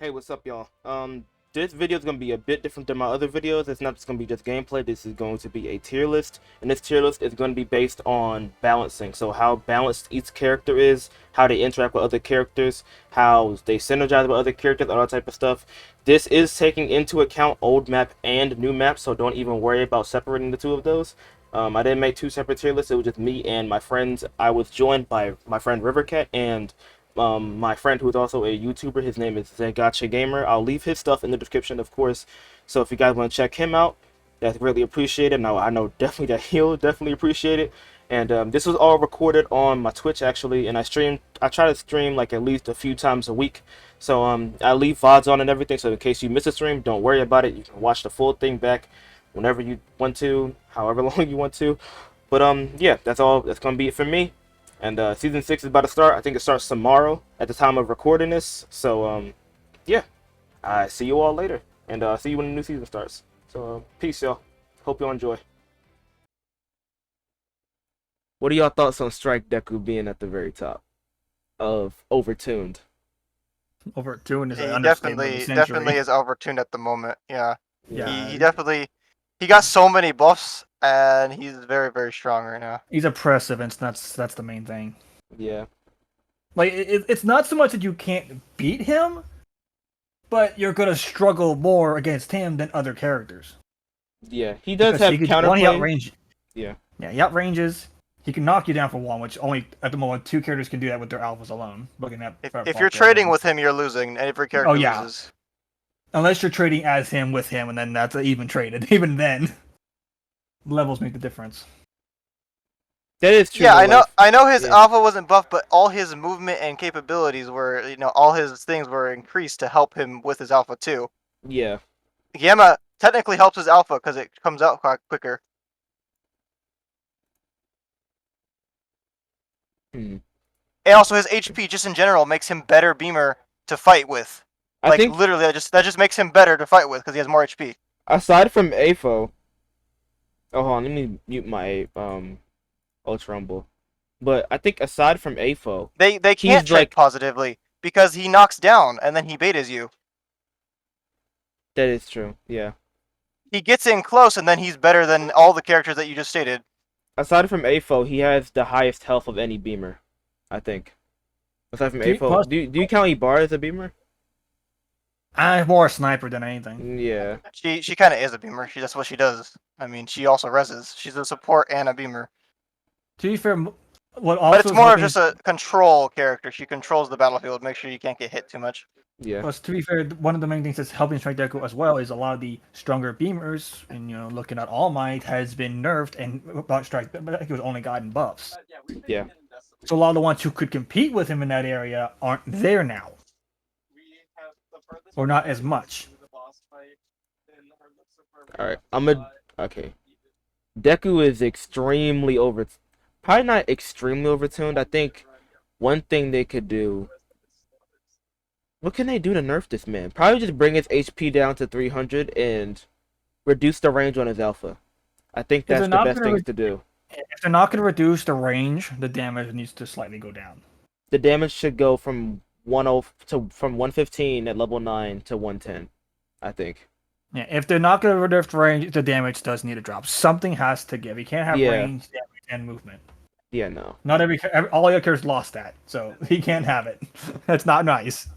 Hey, what's up, y'all? This video is gonna be a bit different than my other videos. It's not just gonna be just gameplay. This is going to be a tier list, and this tier list is going to be based on balancing. So how balanced each character is, how they interact with other characters, how they synergize with other characters, all that type of stuff. This is taking into account old map and new map, so don't even worry about separating the two of those. I didn't make two separate tier lists. It was just me and my friends. I was joined by my friend Rivercat and my friend who is also a YouTuber. His name is Zegachagamer. I'll leave his stuff in the description, of course. So if you guys want to check him out, that's really appreciated. Now I know definitely that he'll definitely appreciate it. And this was all recorded on my Twitch actually, and I try to stream like at least a few times a week. So I leave VODs on and everything. So in case you miss a stream, don't worry about it. You can watch the full thing back whenever you want to, however long you want to. But yeah, that's all. That's gonna be it for me. And season 6 is about to start. I think it starts tomorrow at the time of recording this. So yeah, I see you all later, and see you when the new season starts. So peace, y'all. Hope y'all enjoy. What are y'all thoughts on Strike Deku being at the very top of Overtuned? Overtuned is He an understatement of the century. definitely is overtuned at the moment. Yeah. Yeah, He got so many buffs and he's very strong right now. he's oppressive, and that's the main thing. Yeah. Like it's not so much that you can't beat him, but you're gonna struggle more against him than other characters. Yeah, he does Because have he counterplay. outrange. Yeah. Yeah, he outranges. He can knock you down for one, which only at the moment 2 characters can do that with their alphas alone. Looking at If you're trading with him, you're losing. Every character loses. unless you're trading as him with him, and then that's an even trade. And even then, levels make the difference. That is true. Yeah, I know his alpha wasn't buffed, but all his movement and capabilities were, all his things were increased to help him with his alpha too. Yeah. Gamma technically helps his alpha because it comes out quicker. And also his HP just in general makes him better beamer to fight with. I think literally that just makes him better to fight with because he has more HP. Aside from AFO, hold on, let me mute my Ultra Rumble. But I think aside from AFO, they can't trade positively because he knocks down and then he betas you. That is true. Yeah. He gets in close and then he's better than all the characters that you just stated. Aside from AFO, he has the highest health of any beamer, I think. Aside from AFO, do you count Ibarra as a beamer? I'm more a sniper than anything. Yeah. She kind of is a beamer. That's what she does. I mean, she also reses. She's a support and a beamer. To be fair, but it's more of just a control character. She controls the battlefield, make sure you can't get hit too much. Yeah. Plus, to be fair, one of the main things that's helping Strike Deku as well is a lot of the stronger beamers, and looking at All Might has been nerfed, and Strike Deku has only gotten buffs. Yeah. So a lot of the ones who could compete with him in that area aren't there now, or not as much. All right, okay. Deku is extremely probably not extremely overtuned. I think one thing they could do. What can they do to nerf this man? Probably just bring his HP down to 300 and reduce the range on his alpha. I think that's the best thing to do. If they're not going to reduce the range, the damage needs to slightly go down. The damage should go from 115 at level 9 to 110, I think. Yeah, if they're not going to reduce the range, the damage does need to drop. Something has to give. You can't have range, damage, and movement. Yeah, no. Not all your characters lost that, so he can't have it. That's not nice.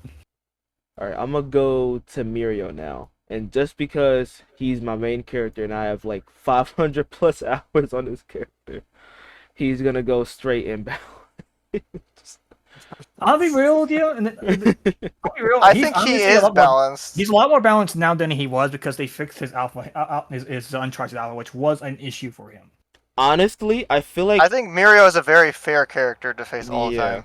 Alright, I'm gonna go to Mirio now. And just because he's my main character and I have like 500 plus hours on this character, he's gonna go straight in balance. I'll be real with you. I think he is balanced. He's a lot more balanced now than he was because they fixed his alpha, his uncharted alpha, which was an issue for him. Honestly, I think Mirio is a very fair character to face all the time.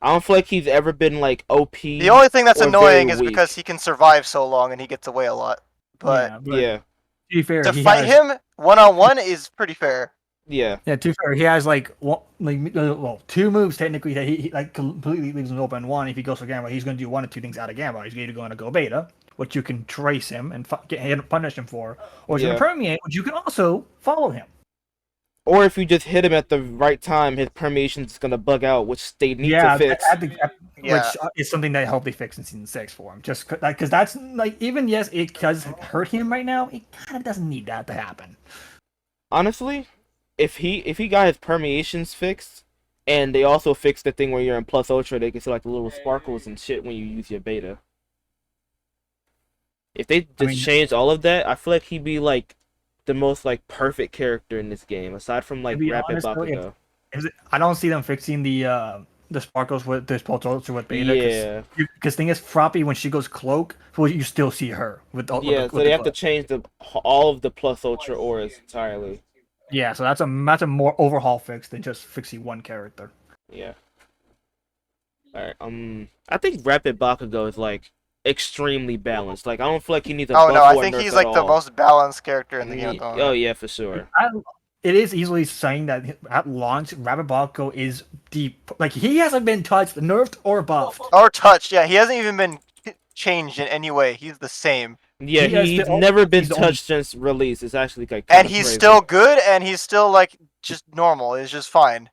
I don't feel like he's ever been like OP. The only thing that's annoying is because he can survive so long and he gets away a lot. But yeah. To be fair, to fight him one-on-one is pretty fair. Yeah. Yeah, to be fair, he has like 2 moves technically that he like completely leaves him open. One, if he goes for Gamba, he's going to do 1 or 2 things out of Gamba. He's either going to go beta, which you can trace him and punish him for, or he's going to permeate, which you can also follow him. Or if you just hit him at the right time, his permeation's gonna bug out, which they need to Yeah, fix. Yeah. which is something that I hope they fix in season 6 for him. Just because that's like even yes, it does hurt him right now. It kind of doesn't need that to happen. Honestly, if he got his permeations fixed, and they also fixed the thing where you're in plus ultra, they can see like the little sparkles and shit when you use your beta. If they just changed all of that, I feel like he'd be like the most like perfect character in this game, aside from like To be Rapid honest, though, Bakugo. I don't see them fixing the sparkles with this ultra with beta. Yeah. Because thing is, Froppy when she goes cloak, well, you still see her with all. Yeah, so they have to change all of the plus ultra auras entirely. Yeah, so that's a more overhaul fix than just fixing one character. Yeah. Alright, I think Rapid Bakugo is like extremely balanced. Like I don't feel like he needs a Oh buff no, or I a think nerf he's at like the all. most balanced character in the game. Oh yeah, for sure. It is easily saying that at launch, Rapid Bakugo is deep. Like he hasn't been touched, nerfed, or buffed. Or touched, yeah. He hasn't even been changed in any way. He's the same. Yeah, he's never been touched since release. It's actually like and he's still good, and he's still like just normal. It's just fine.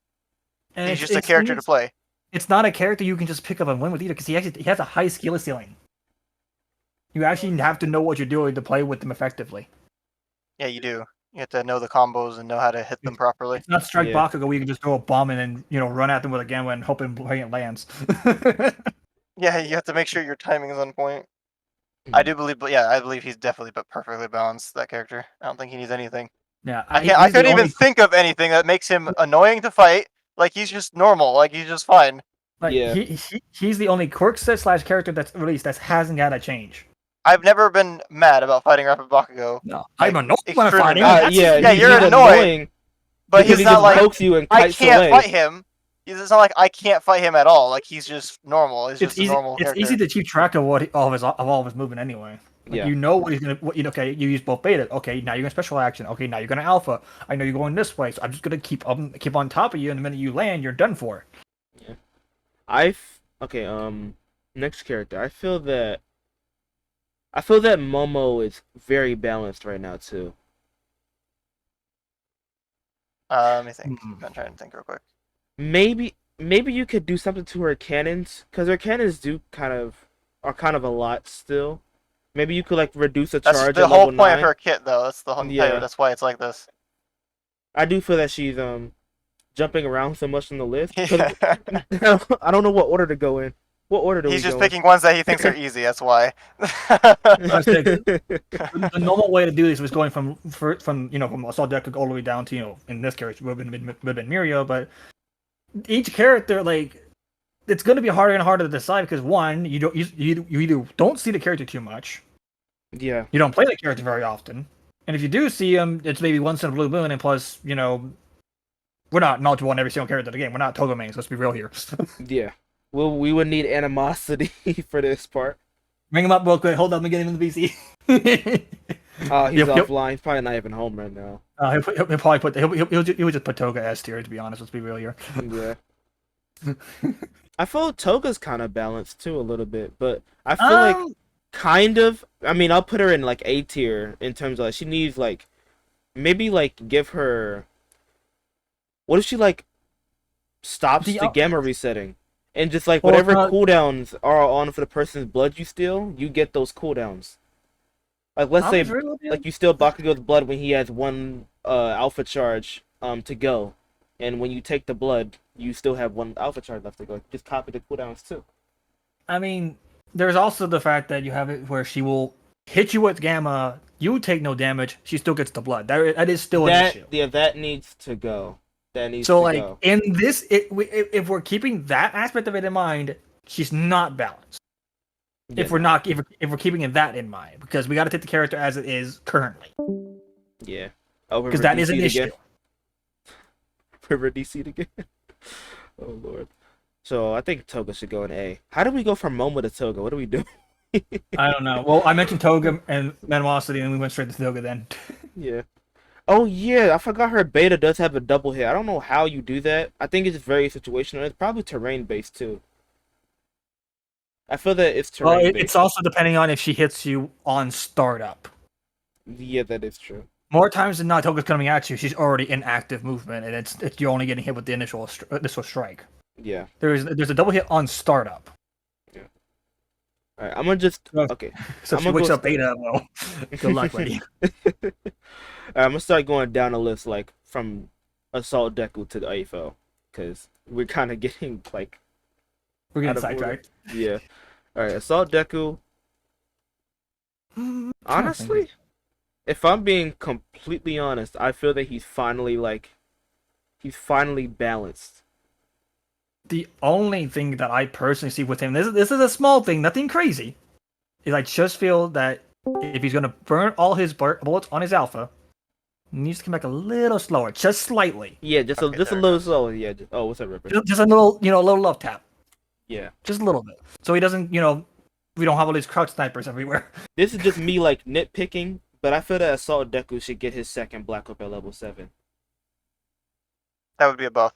And he's just a character to play. It's not a character you can just pick up and win with either, because he has a high skill ceiling. You actually have to know what you're doing to play with them effectively. Yeah, you do. You have to know the combos and know how to hit them properly. It's not Strike Bakugo where you can just throw a bomb and then run at them with a Gamma and hope it lands. Yeah, you have to make sure your timing is on point. I do believe, but yeah, I believe he's definitely but perfectly balanced, that character. I don't think he needs anything. Yeah, I couldn't even think of anything that makes him annoying to fight. Like he's just normal. Like he's just fine. Like he's the only quirk set / character that's released that hasn't got a change. I've never been mad about fighting Rapid Bakugo. No, I'm annoyed when I fight him. Yeah, you're annoying. But he's not like I can't fight him. It's not like I can't fight him at all. Like he's just normal. It's just a normal character. It's easy to keep track of all of his movement anyway. Like, you know what he's gonna. Okay, you use both beta. Okay, now you're gonna special action. Okay, now you're gonna alpha. I know you're going this way, so I'm just gonna keep on top of you. And the minute you land, you're done for. Yeah. Next character. I feel that Momo is very balanced right now too. Let me think. I'm trying to think real quick. Maybe you could do something to her cannons, because her cannons are kind of a lot still. Maybe you could like reduce a charge. That's the whole point of her kit, though. That's the whole. Yeah. That's why it's like this. I do feel that she's jumping around so much on the list. I don't know what order to go in. What order do we go in? He's just picking ones that he thinks are easy. That's why. The normal way to do this was going from Assault Deku all the way down to in this case would have been Mirio, but each character it's going to be harder and harder to decide because one, you either don't see the character too much, you don't play the character very often, and if you do see him, it's maybe once in a blue moon, and plus we're not knowledgeable on every single character of the game. We're not Toga mains. Let's be real here. Yeah. Well, we would need animosity for this part. Bring him up real quick. Hold up and get him in the VC. He's offline. He's probably not even home right now. He'll probably he'll just put Toga S tier, to be honest. Let's be real here. Yeah. I feel Toga's kind of balanced too a little bit, but I feel like kind of. I mean, I'll put her in like A tier in terms of she needs maybe give her. What if she stops the gamma resetting? And just whatever cooldowns are on for the person's blood you steal, you get those cooldowns. Let's say you steal Bakugo's blood when he has one alpha charge to go, and when you take the blood, you still have one alpha charge left to go. Just copy the cooldowns too. I mean, there's also the fact that you have it where she will hit you with gamma, you take no damage, she still gets the blood. That is still an issue. Yeah, that needs to go. Go. In this, if we're keeping that aspect of it in mind, she's not balanced. Yeah. If we're keeping that in mind, because we got to take the character as it is currently. Yeah. Because that is an issue. River DC again. Oh lord. So I think Toga should go in A. How do we go from Momo to Toga? What do we do? I don't know. Well, I mentioned Toga and Animosity, and we went straight to Toga then. Yeah. Oh yeah, I forgot her beta does have a double hit. I don't know how you do that. I think it's very situational. It's probably terrain based too. I feel that it's terrain based. It's also depending on if she hits you on startup. Yeah, that is true. More times than not, Toga's coming at you. She's already in active movement, and you're only getting hit with the initial strike. Yeah. There's a double hit on startup. Yeah. All right, I'm gonna just okay. So I'm she gonna wakes go up beta. Well, good luck, lady. Alright, I'm gonna start going down the list, like from Assault Deku to the AFL, because we're kind of getting like We're out getting of order. sidetracked. Yeah. All right, Assault Deku. Honestly, if I'm being completely honest, I feel that he's finally balanced. The only thing that I personally see with him, this is a small thing, nothing crazy, is I just feel that if he's gonna burn all his bullets on his alpha, he needs to come back a little slower, just slightly. Yeah, just a little slower. Yeah. Oh, what's up, Ripper? Just a little, a little love tap. Yeah. Just a little bit, so he doesn't, we don't have all these crouch snipers everywhere. This is just me like nitpicking, but I feel that Assault Deku should get his second Black Up at level 7. That would be a buff.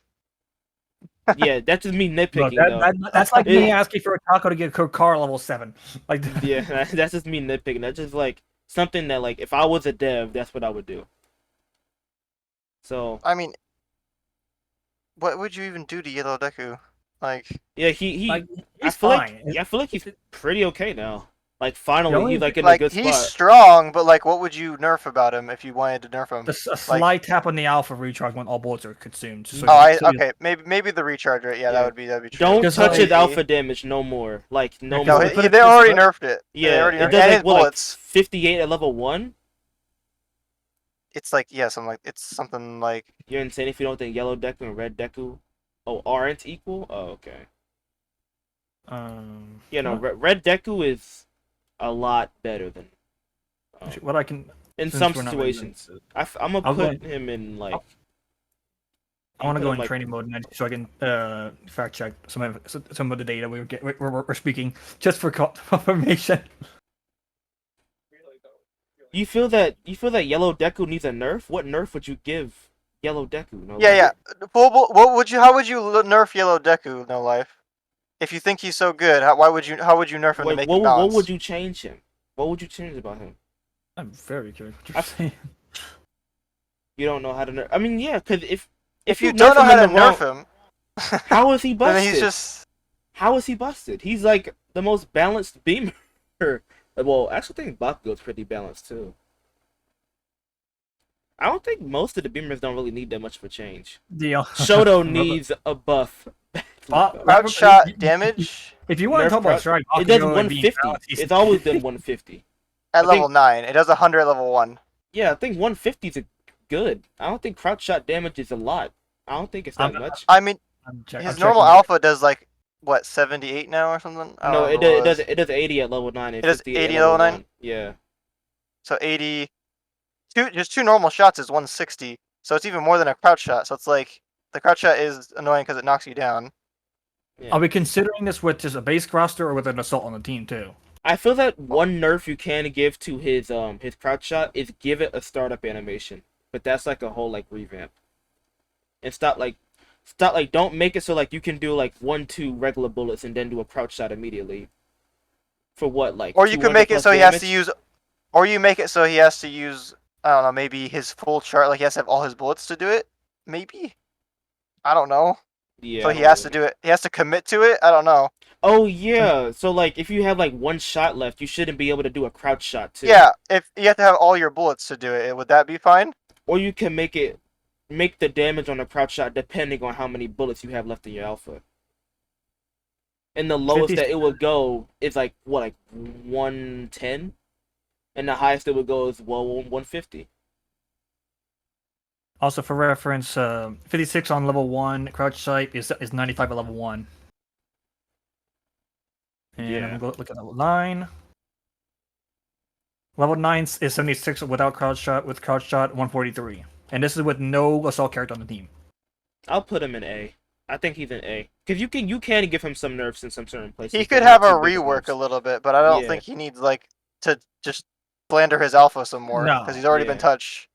Yeah, that's just me nitpicking though. That's like me asking for a taco to get a car level 7. Like, yeah, that's just me nitpicking. That's just like something that like if I was a dev, that's what I would do. So I mean, what would you even do to Yellow Deku? Like, yeah, he like, I he's feel fine. like I feel like he's pretty okay now. Like finally, only he's like in a like good he's spot. strong, but like, what would you nerf about him if you wanted to nerf him? A slight tap on the alpha recharge when all bullets are consumed. So Okay, maybe the recharge rate. Yeah, Yeah. that'd be true. Don't Just touch like- his alpha damage no more. Like no No, more. put it They this already way. nerfed it. They Yeah, already it nerfed does and like his what, like bullets. 58 at level 1. It's like it's something like You're insane if you don't think Yellow Deku and Red Deku aren't equal. Oh, okay. Yeah, no, Red Deku is a lot better than. What I can In since some we're not really situations, I'm gonna put him in like. I want to go in like, training mode so I can fact check some of the data we're speaking just for confirmation. You feel that Yellow Deku needs a nerf? What nerf would you give Yellow Deku? No yeah. Life? What would you? How would you nerf Yellow Deku? No life. If you think he's so good, how would you nerf him to make him What balance? would you change him? What would you change about him? I'm very curious what you're saying. You don't know how to nerf. I mean, yeah, because if you nerf don't know him how in to the wrong- nerf him, how is he busted? then he's just. How is he busted? He's like the most balanced beamer. Well, I actually think Bakugo's pretty balanced too. I don't think most of the beamers don't really need that much of a change. Shoto needs a buff. Crouch shot damage If you want to Nerf talk about crouch- strike, It does Bakugo and being 150. balanced, he's- It's always been 150. at I level think- 9. It does 100 at level 1. Yeah, I think 150 is good. I don't think crouch shot damage is a lot. I don't think it's that much. I mean, I'm his normal alpha does like what 78 now or something. I No, don't it remember what does 80 at level 9 and It does 50 at 80 at level level 9? 1. Yeah. So 80. Just two normal shots is 160. So it's even more than a crouch shot. So it's like the crouch shot is annoying because it knocks you down. Yeah. Are we considering this with just a base roster or with an assault on the team too? I feel that one nerf you can give to his crouch shot is give it a startup animation, but that's like a whole like revamp. And stop don't make it so like you can do like 1-2 regular bullets and then do a crouch shot immediately. For what like? Or you could make it so he has to damage? use. Or you make it so he has to use. I don't know. Maybe his full chart. Like he has to have all his bullets to do it. Maybe. I don't know. Yeah. So I he don't has to really- do it. He has to commit to it. I don't know. Oh yeah. So like if you have like one shot left, you shouldn't be able to do a crouch shot too. Yeah. If you have to have all your bullets to do it, would that be fine? Or you can make the damage on a crouch shot depending on how many bullets you have left in your alpha. And the lowest 50 that it would go is like what, like 110, and the highest it would go is 150. Also, for reference, 56 on level 1 crouch sight is 95 at level 1. And Yeah. I'm going to look at level 9. Level 9 is 76 without crouch shot, with crouch shot 143. And this is with no assault character on the team. I'll put him in A. I think he's in A because you can give him some nerfs in some certain places. He but could not have a too big of rework nerfs. a little bit, but I don't Yeah. think he needs like to just blander his alpha some more No. because he's already been Yeah. touched.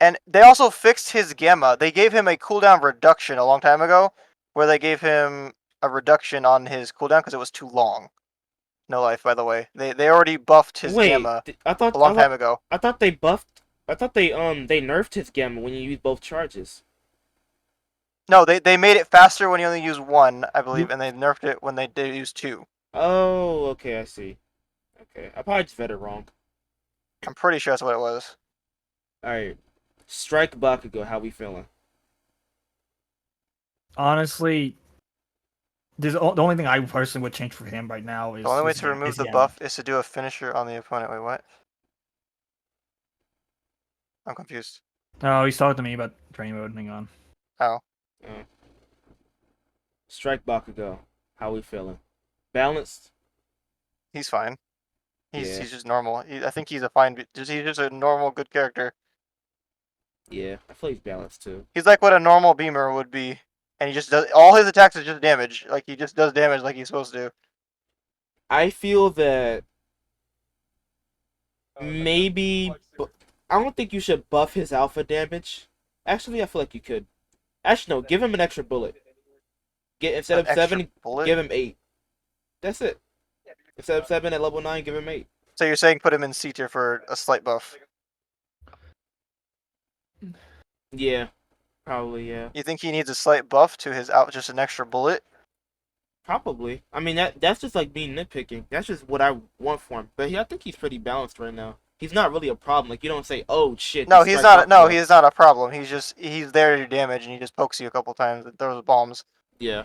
And they also fixed his gamma. They gave him a cooldown reduction a long time ago, where they gave him a reduction on his cooldown because it was too long. No life, by the way. They already buffed his Wait, gamma I thought a long time ago. I thought they buffed. I thought they nerfed his gamma when you use both charges. No, they made it faster when you only use one, I believe, and they nerfed it when they did use two. Oh, okay, I see. Okay, I probably just read it wrong. I'm pretty sure that's what it was. All right, Strike Bakugo. How we feeling? Honestly, the only thing I personally would change for him right now is The only way his to remove the gamma. buff is to do a finisher on the opponent. Wait, what? I'm confused. Oh, he's talking to me about training mode. Hang on. Oh. Strike Bakugo. How we feeling? Balanced? He's fine. He's Yeah. just normal. I think he's a fine. He's just a normal, good character. Yeah, I feel he's balanced too. He's like what a normal beamer would be, and he just does all his attacks are just damage. Like he just does damage like he's supposed to. I feel that maybe I don't think you should buff his alpha damage. Actually, I feel like you could. Actually, no. Give him an extra bullet. Instead An of extra 7, bullet? give him 8. That's it. Instead of 7 at level 9, give him 8. So you're saying put him in C tier for a slight buff? Yeah, probably. Yeah, You think he needs a slight buff to his out, just an extra bullet? probably. I mean that's just like being nitpicking. That's just what I want for him. But I think he's pretty balanced right now. He's not really a problem. Like you don't say, "Oh shit." No, he he's strikes not. out No, for-" he's not a problem. He's there to do damage, and he just pokes you a couple times and throws bombs. Yeah.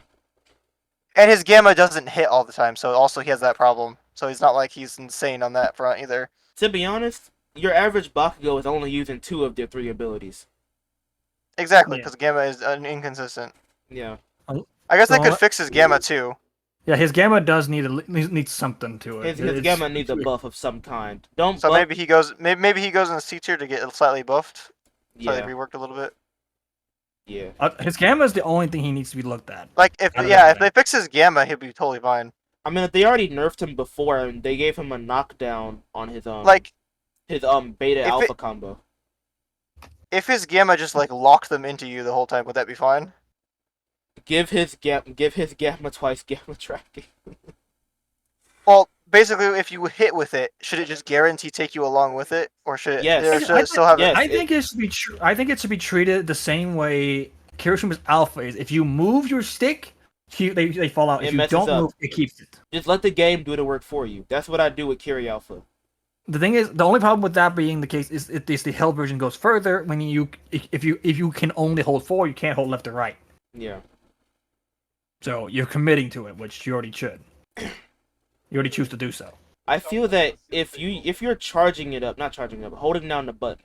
And his gamma doesn't hit all the time, so also he has that problem. So he's not like he's insane on that front either. To be honest, your average Bakugo is only using 2 of their 3 abilities. Exactly, Yeah. because gamma is inconsistent. Yeah. I guess I So- could fix his gamma too. Yeah, his gamma does need something to it. His gamma needs a buff of some kind. Don't So buff. maybe he goes in the C tier to get slightly buffed, slightly Yeah. reworked a little bit. Yeah. His gamma is the only thing he needs to be looked at. Like if Out of if everything. they fix his gamma, he'll be totally fine. I mean, they already nerfed him before, and they gave him a knockdown on his Like beta if alpha it- combo. if his gamma just like locked them into you the whole time, would that be fine? Give his gamma twice gamma tracking. Well, basically, if you hit with it, should it just guarantee take you along with it, or should it, Yes. or should it still have? Yes. I think it should be. I think it should be treated the same way Kirishima's alpha is. If you move your stick, they fall out. It If you messes don't up. move, it keeps it. Just let the game do the work for you. That's what I do with Kiri Alpha. The thing is, the only problem with that being the case is the held version goes further. When if you can only hold 4, you can't hold left or right. Yeah. So you're committing to it, which you already should. You already choose to do so. I feel that if you're charging it up, not charging it up, holding down the button,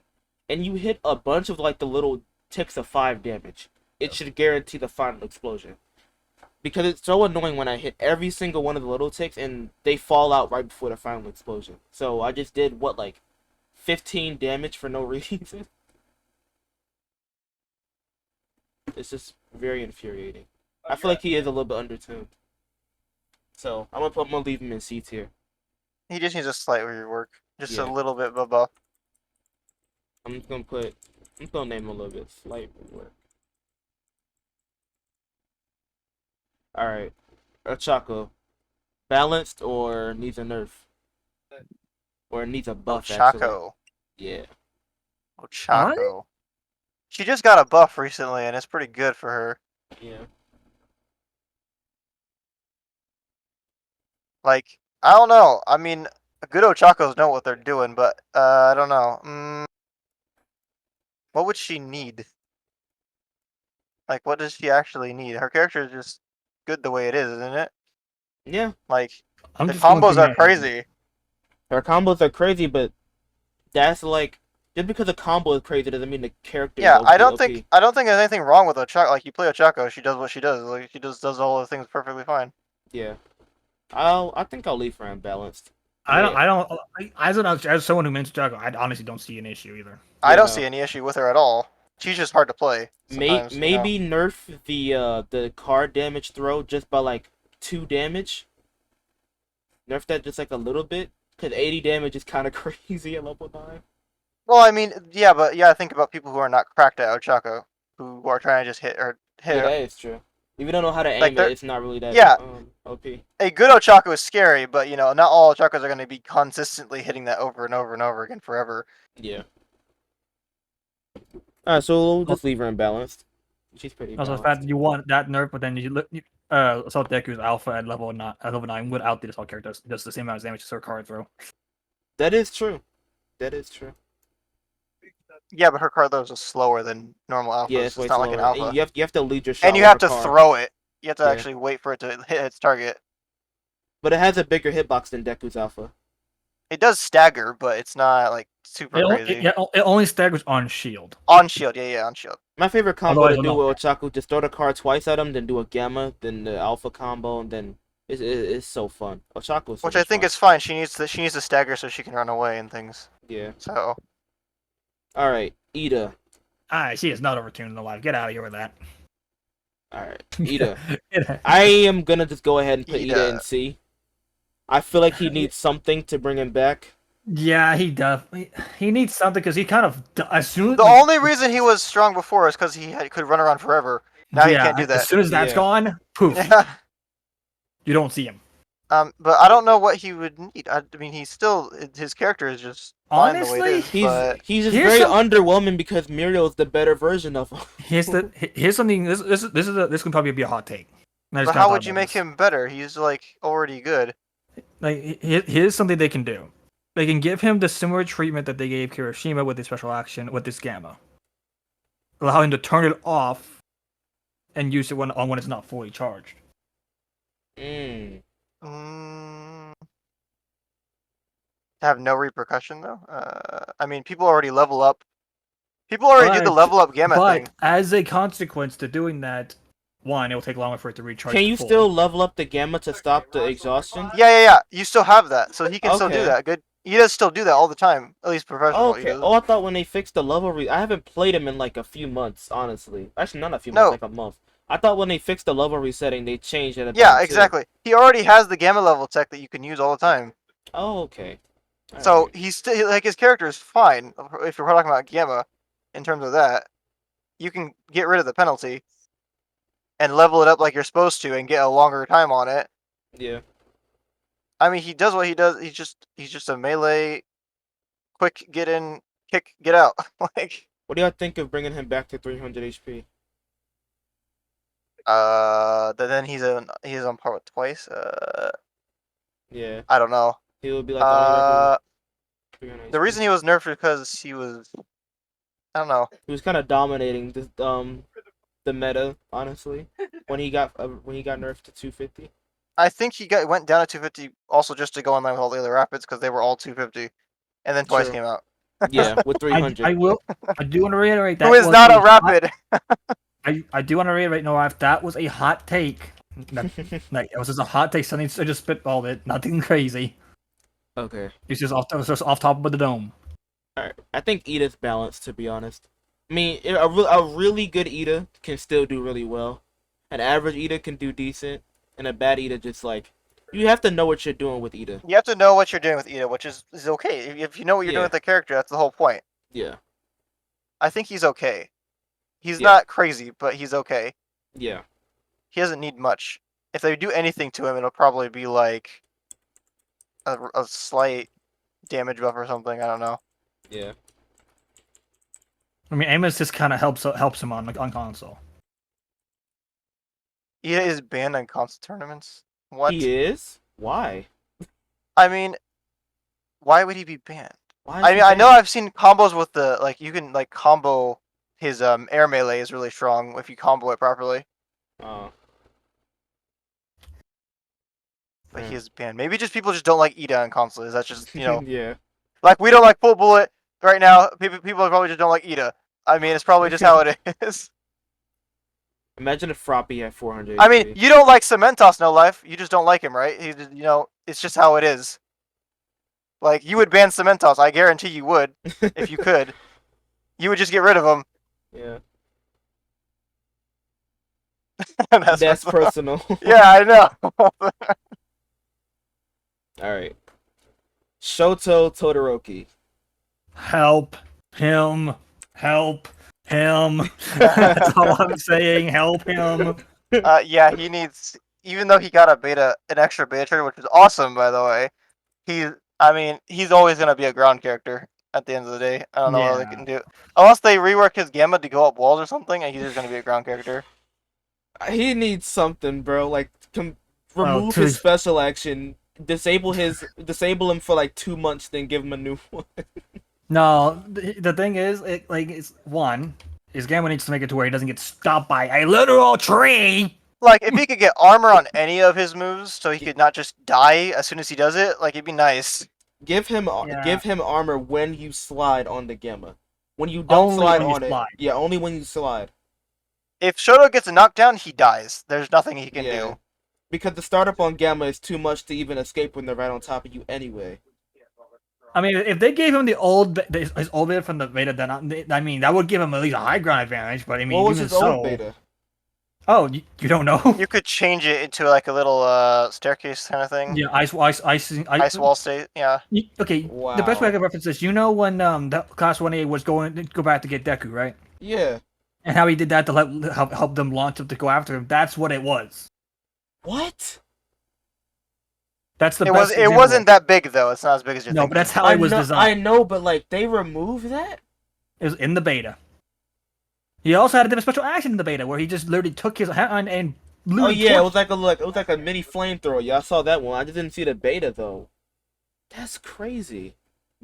and you hit a bunch of like the little ticks of 5 damage, it should guarantee the final explosion. Because it's so annoying when I hit every single one of the little ticks and they fall out right before the final explosion. So I just did like 15 damage for no reason. It's just very infuriating. I feel like he is a little bit undertuned. So I'm gonna leave him in C tier. He just needs a slight rework, just Yeah. a little bit of a buff. I'm just gonna name him a little bit slight rework. Alright. Ochako. Balanced or needs a nerf? Or needs a buff, actually. Ochako. Yeah. Ochako. She just got a buff recently, and it's pretty good for her. Yeah. Like, I don't know. I mean, good Ochakos know what they're doing, but I don't know. What would she need? Like, what does she actually need? Her character is just good the way it is, isn't it? Yeah. Like, I'm the just going combos through are my- crazy. Her combos are crazy, but that's like just because a combo is crazy doesn't mean the character Yeah, is I don't OP. think there's anything wrong with Ochako. Like, you play Ochako, she does what she does. Like, she just does all the things perfectly fine. Yeah. I think I'll leave her unbalanced. As someone who mentioned Jago, I honestly don't see an issue either. I don't no. see any issue with her at all. She's just hard to play. Sometimes, you know. Maybe nerf the card damage throw just by like 2 damage. Nerf that just like a little bit, cause 80 damage is kind of crazy at level 9. Well, I mean, yeah, but think about people who are not cracked at Ochako, who are trying to just hit Yeah, her. that is true. If you don't know how to aim Like, it, they're- it's not really that yeah. OP. A good Ochako is scary, but not all Ochakos are going to be consistently hitting that over and over and over again forever. Yeah. Alright, so we'll just leave her imbalanced. She's pretty Also, the balanced. fact that you want that nerf, but then Assault Deku's alpha at level 9 without the assault character does the same amount of damage as her card throw. That is true. That is true. Yeah, but her card though is just slower than normal alphas. Yeah, it's way not like an slower. alpha. And you have to lead your shot. And you with have her to car. throw it. You have to Yeah. actually wait for it to hit its target. But it has a bigger hitbox than Deku's alpha. It does stagger, but it's not like super crazy. It only staggers on shield. On shield, yeah, on shield. My favorite combo Otherwise, to do I'm not- with Ochaku, just throw the card twice at him, then do a gamma, then the alpha combo, and then it's so fun. Ochaku is so Which I much think fun. is fine. She needs to stagger so she can run away and things. Yeah. So Alright, Ida. She is not overtuned alive. Get out of here with that. Alright, Ida. I am gonna just go ahead and put Ida Ida. in C. I feel like he needs something to bring him back. Yeah, he does. He needs something because he kind of as soon the only reason he was strong before is because could run around forever. Now you can't do that. As soon as that's Yeah. gone, poof, Yeah. you don't see him. But I don't know what he would need. I mean, his character is just fine the way Honestly, it is. But He's just here's very some- underwhelming because Muriel's the better version of him. here's something. This can probably be a hot take. but how would you make him better? He's like already good. Like here's something they can do. They can give him the similar treatment that they gave Kirishima with the special action with this gamma. Allow him to turn it off and use it when it's not fully charged. Mm. Have no repercussion though. I mean, people already level up. People already do the But- level up gamma But thing. as a consequence to doing that, one, it will take longer for it to recharge. Can you full. still level up the gamma to stop the exhaustion? Yeah. You still have that, so he can still do Okay. that. Good. He does still do that all the time, at least professional. Okay. Oh, I thought when they fixed the level I haven't played him in like a few months, honestly. Actually, not a few months, No. like a month. I thought when they fixed the level resetting, they changed it. Yeah, exactly. He already has the gamma level tech that you can use all the time. Oh, okay. So Alright. he's still his character is fine if you're talking about gamma. In terms of that, you can get rid of the penalty and level it up like you're supposed to and get a longer time on it. Yeah. I mean, he does what he does. He's just a melee, quick get in, kick, get out. Like, What do y'all think of bringing him back to 300 HP? then he's on par with twice. Yeah. I don't know. He would be like the only one who 300 The HP. reason he was nerfed because he was, I don't know. He was kind of dominating the meta, honestly. when he got nerfed to 250. I think he went down to 250 also just to go in line with all the other rapids because they were all 250, and then twice True. came out. Yeah, with 300. I do want to reiterate that. Who is was not a hot- rapid? I do want to reiterate, no, if that was a hot take, like it was just a hot take. Something I just spitballed it. Nothing crazy. Okay. It's just off top of the dome. Alright. I think Ida's balanced, to be honest. I mean, a really good Ida can still do really well. An average Ida can do decent. And a bad Ida just like... You have to know what you're doing with Ida. You have to know what you're doing with Ida, which is okay. If you know what you're doing Yeah. with the character, that's the whole point. Yeah. I think he's okay. He's Yeah. not crazy, but he's okay. Yeah. He doesn't need much. If they do anything to him, it'll probably be like a slight damage buff or something. I don't know. Yeah. I mean, Amos just kind of helps him on console. Ida is banned on console tournaments. What? He is? Why? I mean, why would he be banned? Why is I he mean, I know banned? I've seen combos with the you can combo his air melee is really strong if you combo it properly. Oh. But Hmm. he is banned. Maybe just people just don't like Ida on console. Is that just yeah. like we don't like full bullet right now? People probably just don't like Ida. I mean, it's probably just how it is. Imagine if Froppy had 400 I mean, HP. you don't like Cementos, no life. You just don't like him, right? He, it's just how it is. Like you would ban Cementos, I guarantee you would if you could. You would just get rid of him. Yeah. That's personal. Yeah, I know. Alright. Shoto Todoroki. Help him! Help him! That's all I'm saying. Help him! Yeah, he needs. Even though he got an extra beta turn, which is awesome, by the way. I mean, he's always gonna be a ground character at the end of the day. I don't know what they Yeah. can do unless they rework his gamma to go up walls or something, and he's just gonna be a ground character. He needs something, bro. Like, Well, remove his special action, disable him for like 2 months, then give him a new one. no, the thing is, it's one. His gamma needs to make it to where he doesn't get stopped by a literal tree. Like, if he could get armor on any of his moves, so he could not just die as soon as he does it, like it'd be nice. Give him Yeah. armor when you slide on the gamma. When you don't Only slide when you on slide. it, yeah, only when you slide. If Shoto gets a knockdown, he dies. There's nothing he can Yeah. do. Because the startup on gamma is too much to even escape when they're right on top of you anyway. I mean, if they gave him his old beta from the beta, then I mean that would give him at least a high ground advantage. But I mean, What was even his so, old beta? oh, you don't know? You could change it into like a little staircase kind of thing. Yeah, ice Ice wall state. Yeah. Okay, Wow. the best way I can reference this, when the class 1A was going to go back to get Deku, right? Yeah. And how he did that to help them launch up to go after him. That's what it was. What? That's the It best. It wasn't that big though. It's not as big as you're No, thinking. but that's how it was I designed. know, but like they removed that? It was in the beta. He also had a different special action in the beta where he just literally took his hand and blew. Oh yeah, it was like a mini flamethrower. Yeah, I saw that one. I just didn't see the beta though. That's crazy.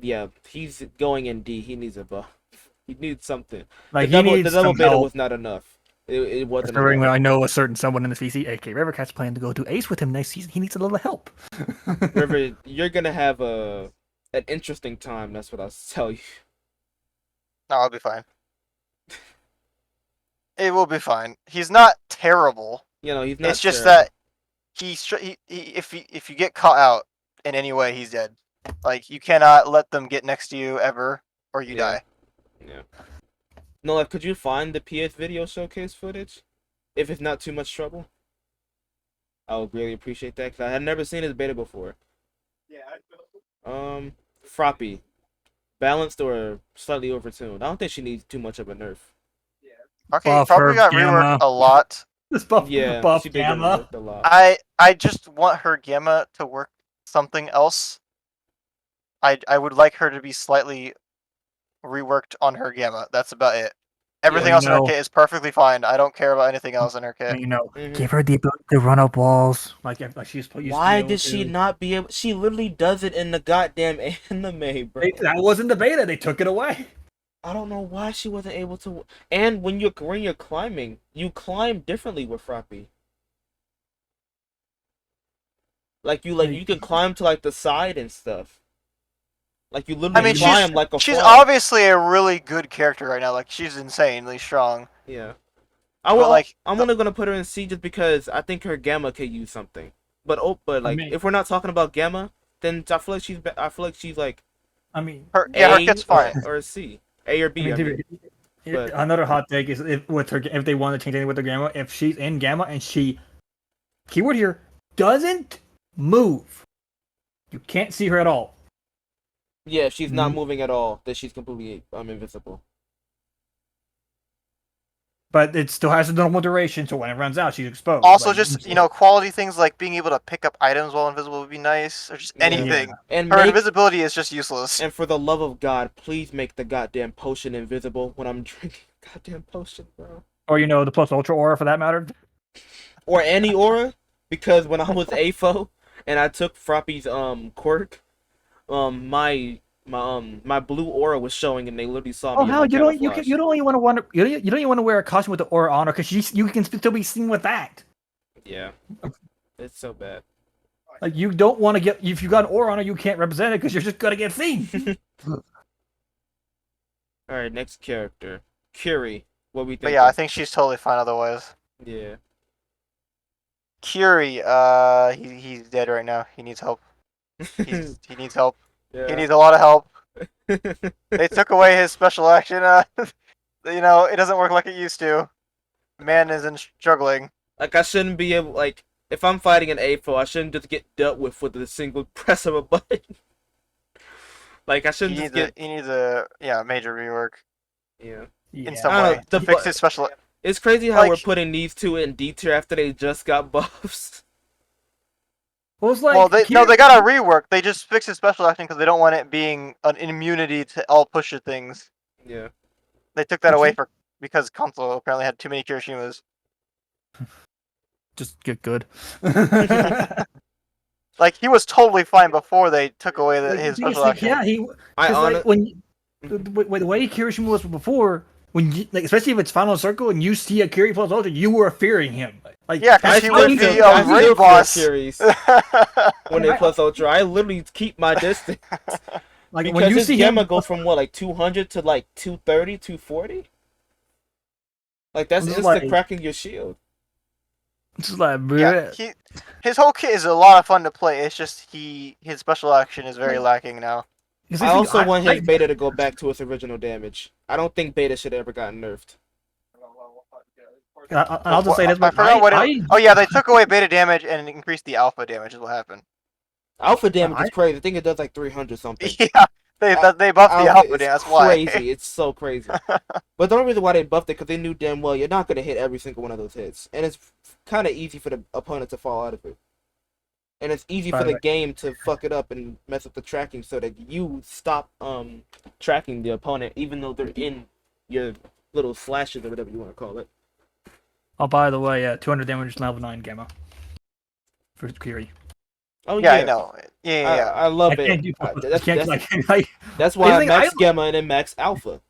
Yeah, he's going in D. He needs a buff. He needs something. Like the he needs double some beta help. was not enough. It wasn't Considering enough. I know a certain someone in the CC, aka Rivercat's planning to go to Ace with him next season. He needs a little help. River, you're gonna have an interesting time. That's what I'll tell you. No, I'll be fine. It will be fine. He's not terrible. You know, he's not. It's just terrible. that if you get caught out in any way, he's dead. Like you cannot let them get next to you ever, or you die. Yeah. No, like, could you find the PS video showcase footage? If it's not too much trouble? I would really appreciate that, because I had never seen his beta before. Froppy. Balanced or slightly overtuned. I don't think she needs too much of a nerf. Okay, Buff probably her got gamma. reworked a lot. This buff, Yeah, buff she did get gamma. nerfed a lot. I just want her gamma to work something else. I would like her to be slightly reworked on her gamma. That's about it. Everything Yeah, else in her no. kit is perfectly fine. I don't care about anything else in her kit. Give her the ability to run up walls like she's used to be Why able did she to. not be able? She literally does it in the goddamn anime, bro. That wasn't the beta. They took it away. I don't know why she wasn't able to. And when you're climbing, you climb differently with Froppy. Like you can climb to like the side and stuff. Like you literally I mean, climb like a she's frog. obviously a really good character right now. Like she's insanely strong. Yeah. But like, I'm only gonna put her in C just because I think her gamma could use something. But like if we're not talking about gamma, then I feel like she's like I mean, her kit's fine. or a C, A or B. But another hot take is if they want to change anything with the gamma, if she's in gamma and she, keyword here, doesn't move, you can't see her at all. yeah, if she's not moving at all, then she's completely invisible. But it still has a normal duration, so when it runs out, she's exposed. Also, Like, just quality things like being able to pick up items while invisible would be nice, or just anything. And her invisibility is just useless. And for the love of God, please make the goddamn potion invisible when I'm drinking goddamn potion, bro. Or the plus ultra aura for that matter. Or any aura, because when I was AFO and I took Froppy's quirk, my blue aura was showing, and they literally saw me. Oh hell, you don't even want to wear a costume with the aura on her because you can still be seen with that. Yeah, it's so bad. Like you don't want to get if you got an aura on her, you can't represent it because you're just gonna get seen. All right, next character, Kiri. What we think? But yeah, I think she's totally fine otherwise. Yeah. Kiri, he's dead right now. He needs help. He needs help. Yeah. He needs a lot of help. They took away his special action. It doesn't work like it used to. Man is struggling. Like I shouldn't be able if I'm fighting an AFO, I shouldn't just get dealt with a single press of a button. Like I shouldn't He needs a major rework. Yeah. In some way to fix his special. It's crazy how Like- we're putting these two in D tier after they just got buffs. Well, it's like Well, they got a rework. They just fixed his special action because they don't want it being an immunity to all pusher things. Yeah. They took that away because console apparently had too many Kirishimas. just get good. Like he was totally fine before they took away his The thing is, special like, action. yeah, like when the way Kirishima was before, when you, like especially if it's final circle and you see a Kiri plus ultra, you were fearing him. Like Yeah, because he would be a raid boss. When they plus ultra, I literally keep my distance. Like Because when you his see gamma him go from what, like 200 to like 230, 240? Like that's It's instant like- cracking your shield. it's just like, Yeah, bruh. his whole kit is a lot of fun to play. It's just his special action is very lacking now. I also want his beta to go back to its original damage. I don't think beta should have ever gotten nerfed. I'll just say this, I but forgot what oh yeah, they took away beta damage and increased the alpha damage is what happened. Alpha damage I- is crazy. I think it does like 300 something. Yeah, they buffed the alpha damage. Is That's why. crazy. It's so crazy. But the only reason why they buffed it because they knew damn well you're not gonna hit every single one of those hits, and it's kind of easy for the opponent to fall out of it, and it's easy for the game to fuck it up and mess up the tracking so that you stop tracking the opponent even though they're in your little slashes or whatever you want to call it. Oh, by the way, 200 damage level 9 gamma for Kiri. Oh Yeah, I know. Yeah. I love I it. can't do That's that's why I think max gamma and then max alpha.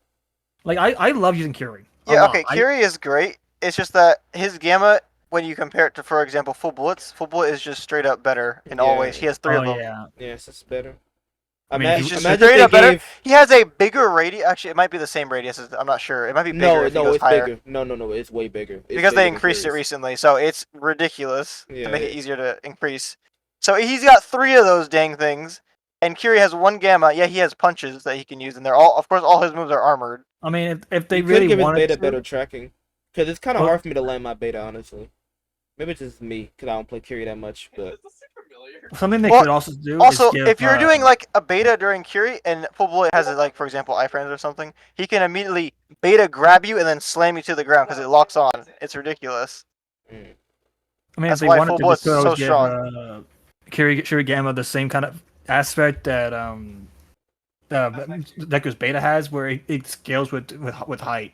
like I love using Kiri. Yeah, okay, Kiri is great. It's just that his gamma, when you compare it to, for example, full bullet is just straight up better in all ways. He has three of them. Yeah. Yes, it's better. I mean, He's just Imagine straight they up better. gave... He has a bigger radius. Actually, it might be the same radius. I'm not sure. It might be bigger if he goes it's higher. bigger. No, it's way bigger. It's Because bigger they than increased it Kiri's. recently, so it's ridiculous Yeah, to make it easier to increase. So he's got three of those dang things, and Kiri has one gamma. Yeah, he has punches that he can use, and they're all, of course, all his moves are armored. I mean, if they You could really give his wanted beta to, better tracking. Because it's kind of Well- hard for me to land my beta, honestly. Maybe it's just me, because I don't play Kiri that much, but... something they Well, could also do. Also, is give, if you're doing like a beta during Kiri and full bullet has it, like for example iframes or something, he can immediately beta grab you and then slam you to the ground because it locks on. It's ridiculous. I mean, that's if they why wanted full to, bullet's just so always give strong. Kiri Gamma the same kind of aspect that Deku's beta has, where it scales with height.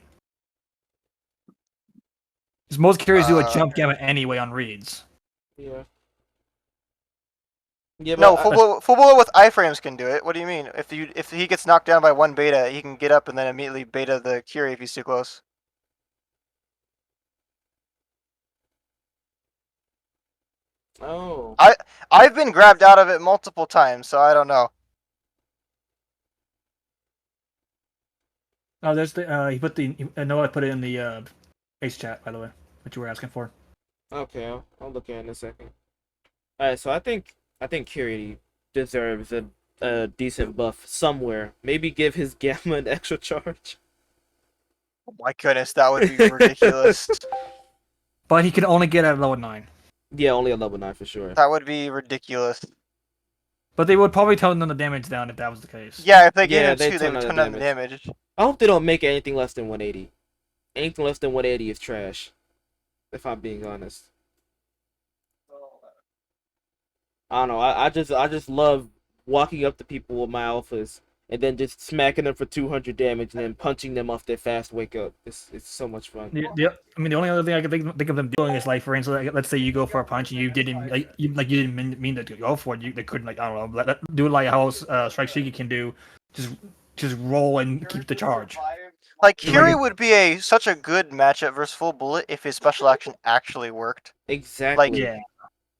Because most Kiris do a jump gamma anyway on reads. Yeah. Yeah, No, but full bullet with iframes can do it. What do you mean? If he gets knocked down by one beta, he can get up and then immediately beta the Kiri if he's too close. Oh. I've been grabbed out of it multiple times, so I don't know. Oh, there's the he put the Noah put it in the ace chat, by the way, what you were asking for. Okay, I'll look at it in a second. Alright, so I think Kiri deserves a decent buff somewhere. Maybe give his gamma an extra charge. Oh my goodness, that would be ridiculous. But he can only get at level 9. Yeah, only a level 9 for sure. That would be ridiculous. But they would probably tone the damage down if that was the case. Yeah, if they gave Yeah, him they two, they tone would down tone the down the damage. I hope they don't make anything less than 180. Anything less than 180 is trash. If I'm being honest. I don't know. I just love walking up to people with my alphas and then just smacking them for 200 damage and then punching them off their fast wake up. It's so much fun. I mean, the only other thing I can think of them doing is like, for instance, like, let's say you go for a punch and you didn't you didn't mean to go for it. They couldn't, like, I don't know, do it like how Strike Shiki can do, just roll and keep the charge. Like Kiri would be such a good matchup versus full bullet if his special action actually worked. Exactly. Like, Yeah.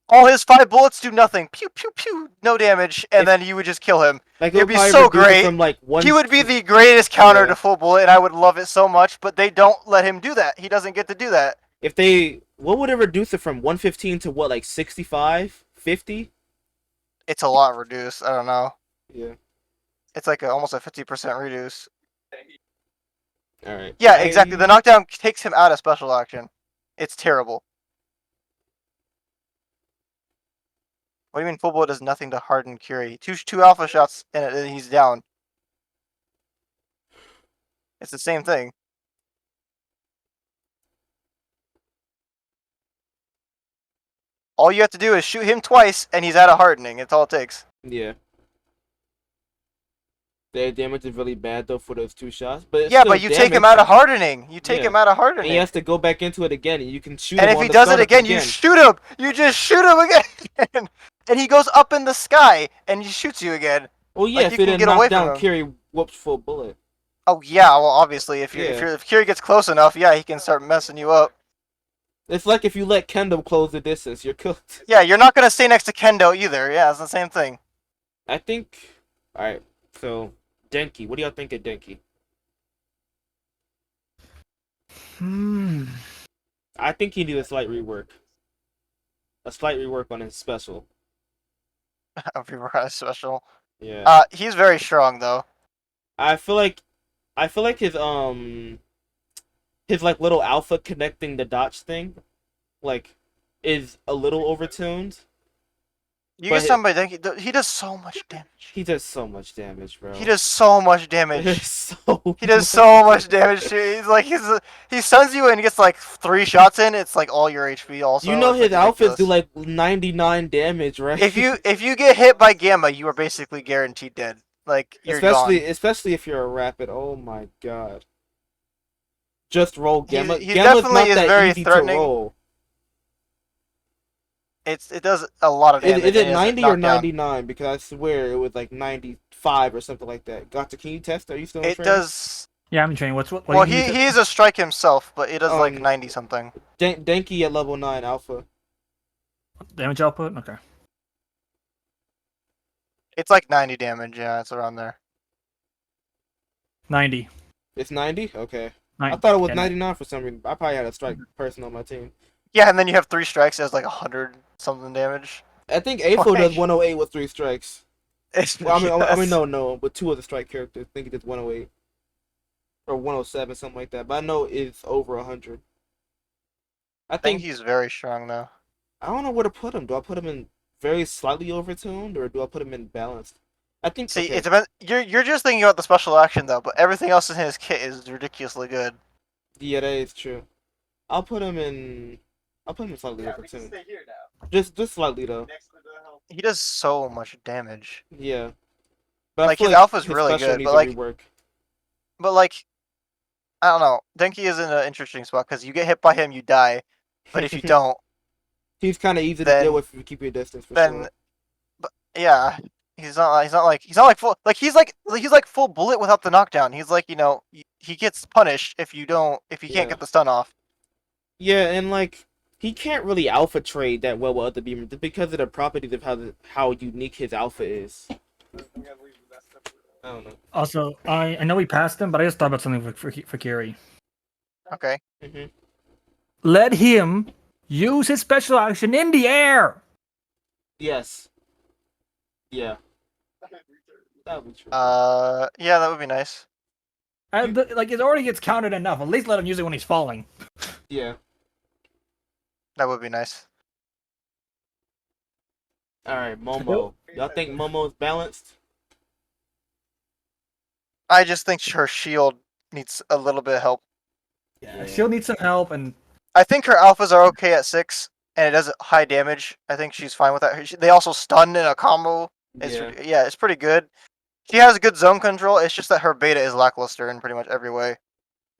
all his 5 bullets do nothing. Pew pew pew, no damage, and then you would just kill him. Like, It'd be it'll so probably reduce it great. From like one... He would be the greatest counter Yeah. to full bullet, and I would love it so much. But they don't let him do that. He doesn't get to do that. If they... What would it reduce it from? 115 to what, like 65? 50? It's a lot reduced. I don't know. Yeah. It's like almost a 50% reduce. Alright. Yeah, exactly. The knockdown takes him out of special action. It's terrible. What do you mean full bullet does nothing to harden Kiri? Two alpha shots and he's down. It's the same thing. All you have to do is shoot him twice, and he's out of hardening. It's all it takes. Yeah. The damage is really bad though for those 2 shots, but it's Yeah, still but you take him damage. out of hardening. You take Yeah. him out of And hardening. he has to go back into it again, and you can shoot And him if on he the does it startup again, you shoot him. You just shoot him again, and he goes up in the sky, and he shoots you again. Well, yeah, Like, if you it can didn't get knock away down from him. Kiri whoops full bullet. Oh yeah, well obviously if Yeah. if Kiri gets close enough, yeah, he can start messing you up. It's like if you let Kendo close the distance, you're cooked. Yeah, you're not gonna stay next to Kendo either. Yeah, it's the same thing. I think. All right, so Denki, what do y'all think of Denki? I think he needs a slight rework. A slight rework on his special. If you were special. Yeah. He's very strong though. I feel like his like little alpha connecting the dots thing, like, is a little overtuned. You But get somebody. He does so much damage. He does so much damage, bro. He does so much damage. He does so so much damage. He's like he stuns you and gets like 3 shots in. It's like all your HP. Also, You know it's, his like, outfits do ridiculous. like 99 damage, right? If you get hit by Gamma, you are basically guaranteed dead. Like you're gone. especially if you're a rapid. Oh my god. Just roll Gamma. He Gamma's definitely not is that very easy threatening. to roll. It does a lot of damage. Is it and 90 or knockdown. 99? Because I swear it was like 95 or something like that. Gotcha, can you test? Are you still in It training? does. Yeah, I'm in training. What Well, do you need he is a strike himself, but it does like Um, 90 something. Denki at level 9 alpha. damage output? Okay. It's like 90 damage. Yeah, it's around there. 90. It's 90? Okay. 90. I thought it was Yeah, 99 for some reason. I probably had a strike person on my team. Yeah, and then you have 3 strikes. It has like 100 something damage. I think AFO does 108 with 3 strikes. It's Well, I mean, yes. no, with 2 of the strike characters. I think it does 108 or 107, something like that. But I know it's over 100. I I think think he's very strong though. I don't know where to put him. Do I put him in very slightly overtuned or do I put him in balanced? I think See, okay. it depends. You're just thinking about the special action though, but everything else in his kit is ridiculously good. Yeah, that is true. I'll put him in slightly overtuned. Just slightly though. He does so much damage. Yeah. But I Like, feel his alpha's his really special good, needs but, a like, rework. But like, I don't know. Denki is in an interesting spot because you get hit by him, you die. But if you don't, He's kind of easy to then- deal with if you keep your distance for then, sure. but yeah, he's not like full. Like he's like full bullet without the knockdown. He's like he gets punished if you can't Yeah. get the stun off. Yeah, and like he can't really alpha trade that well with other beamers just because of the properties of how unique his alpha is. I don't know. Also, I know we passed him, but I just thought about something for Kiri. Okay. Hmm. Let him use his special action in the air. Yes. Yeah. That would be true. Yeah, that would be nice. Like, it already gets counted enough. At least let him use it when he's falling. Yeah. That would be nice. All right, Momo. Y'all think Momo is balanced? I just think her shield needs a little bit of help. Yeah, she'll need some help, and I think her alphas are okay at 6, and it does high damage. I think she's fine with that. They also stun in a combo. Yeah. It's pretty good. She has good zone control. It's just that her beta is lackluster in pretty much every way.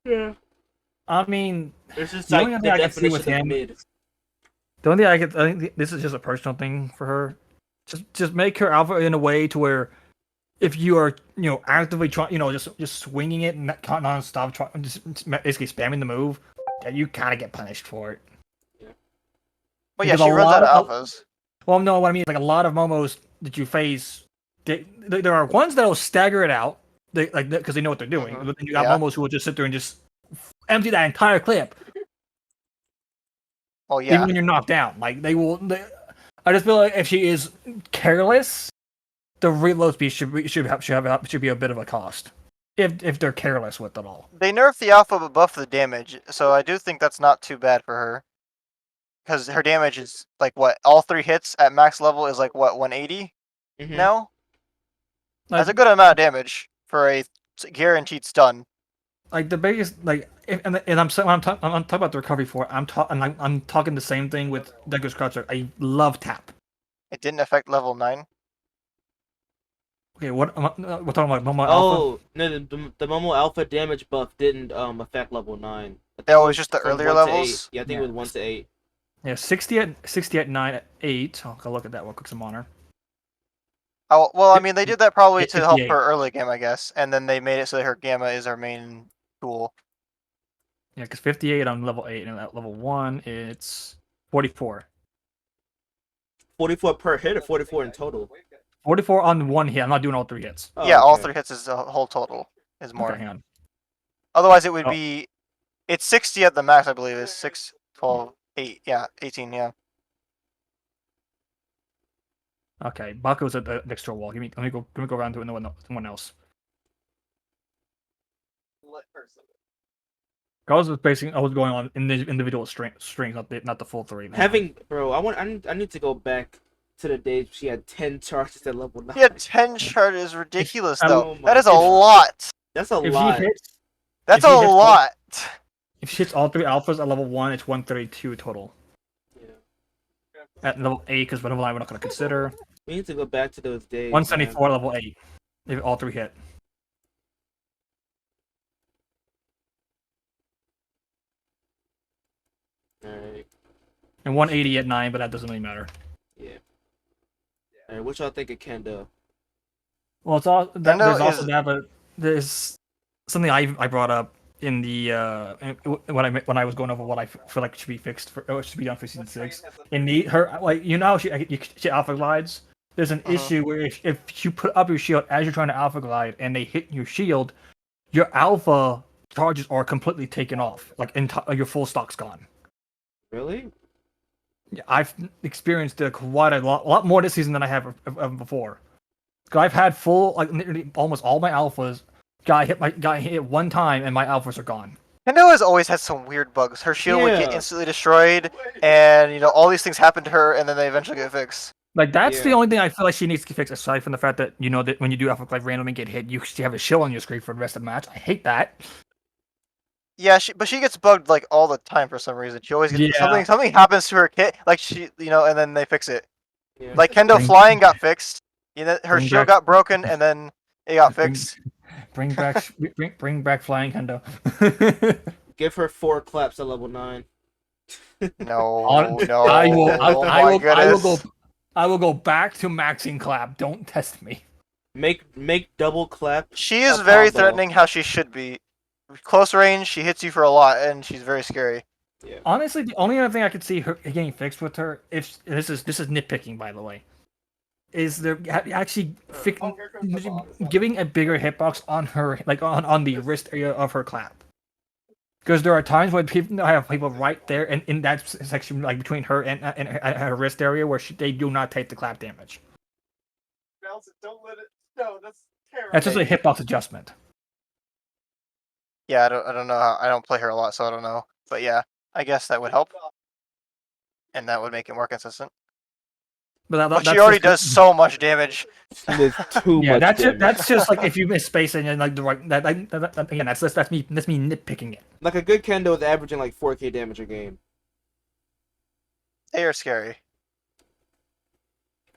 Yeah. I mean, It's just The like only the thing I can see definition with of him- mid. the only thing I think this is just a personal thing for her. Just make her alpha in a way to where, if you are actively trying, just swinging it and non-stop, just basically spamming the move, that you kind of get punished for it. But yeah, Because she a runs out lot of of- alphas. Well, no, what I mean is like a lot of momos that you face, there are ones that will stagger it out, because they know what they're doing. Mhm. But then you got Yeah. momos who will just sit there and just empty that entire clip, Oh even yeah. when you're knocked down. Like I just feel like if she is careless, the reload speed should be a bit of a cost. If they're careless with it all. They nerfed the alpha but buffed the damage, so I do think that's not too bad for her. Because her damage is like what? All 3 hits at max level is like what, 180 Mhm. now? That's a Like, good amount of damage for a guaranteed stun. like the biggest like, and I'm saying I'm talking about the recovery for it. I'm talking the same thing with Deku's Croucher. I love tap. It didn't affect level 9. Okay, we're talking about Momo Alpha. Oh no, the Momo Alpha damage buff didn't affect level 9. I think That it was was just the from earlier 1 to 8. levels. Yeah, I think it was 1 to 8. Yeah, 60 at 9 at 8. I'll go look at that real quick. Some honor. Oh, well, I mean, they did that probably to help 58. her early game, I guess, and then they made it so that her gamma is her main tool. Yeah, because 58 on level 8, and at level 1 it's 44. 44 per hit or 44 in total? 44 on one hit. I'm not doing all 3 hits. Oh, Yeah, all okay. 3 hits is the whole total. Is more. Okay, hang on. Otherwise, it would Oh. be. It's 60 at the max, I believe. It's 6, 12, 8. Yeah, 18. Yeah. Okay, Baku's at the next door wall. Let me go around to someone else. I was going on in the individual strings, not the full 3. Bro, I need to go back to the days she had 10 charges at level 9. He had 10 charges. Ridiculous, though. Oh my That is a goodness. lot. That's a If lot. she hits, That's if a he hits lot. if she hits all 3 alphas at level 1, it's 132 total. Yeah. At level 8, because level 9 we're not going to consider. We need to go back to those days. 174 at level 8. If all 3 hit. Alright. And 180 at 9, but that doesn't really matter. Yeah. Alright, what y'all think of Kendo? Well, it's all that, Kendo there's also is- that, but there's something I brought up in the when I was going over what I feel like should be fixed should be done for season 6. In her like how she alpha glides. There's an issue where if you put up your shield as you're trying to alpha glide and they hit your shield, your alpha charges are completely taken off. Like your full stock's gone. Really? Yeah, I've experienced quite a lot more this season than I have before. Cause I've had full literally almost all my alphas. Got hit one time and my alphas are gone. Kendo has always had some weird bugs. Her shield would get Yeah. instantly destroyed, and all these things happen to her, and then they eventually get fixed. Like that's the Yeah. only thing I feel like she needs to fix. Aside from the fact that that when you do alpha glide randomly get hit, you have a shield on your screen for the rest of the match. I hate that. Yeah, but she gets bugged like all the time for some reason. She always gets Yeah. something happens to her kit, like and then they fix it. Yeah. Like Kendo Bring- flying got fixed. Her bring shield back- got broken, and then it got fixed. Bring back bring back flying Kendo. Give her 4 claps at level 9. No, no. I will. Oh I my will. goodness. I will go back to maxing clap. Don't test me. Make double clap. She is a very combo. threatening how she should be. Close range, she hits you for a lot, and she's very scary. Yeah. Honestly, the only other thing I could see her getting fixed with her, if this is nitpicking by the way, is they're actually giving a bigger hitbox on her, like on the wrist area of her clap. Because there are times when I have people right there and in that section, like between her and her wrist area, where they do not take the clap damage. Don't let it. No, that's terrible. That's just a hitbox adjustment. Yeah, I don't know. I don't play her a lot, so I don't know. But yeah, I guess that would help, and that would make it more consistent. But But she already does so much damage. There's too Yeah, much damage. that's just like if you miss spacing and like the right again, that's me nitpicking it. Like a good Kendo is averaging like 4k damage a game. They are scary.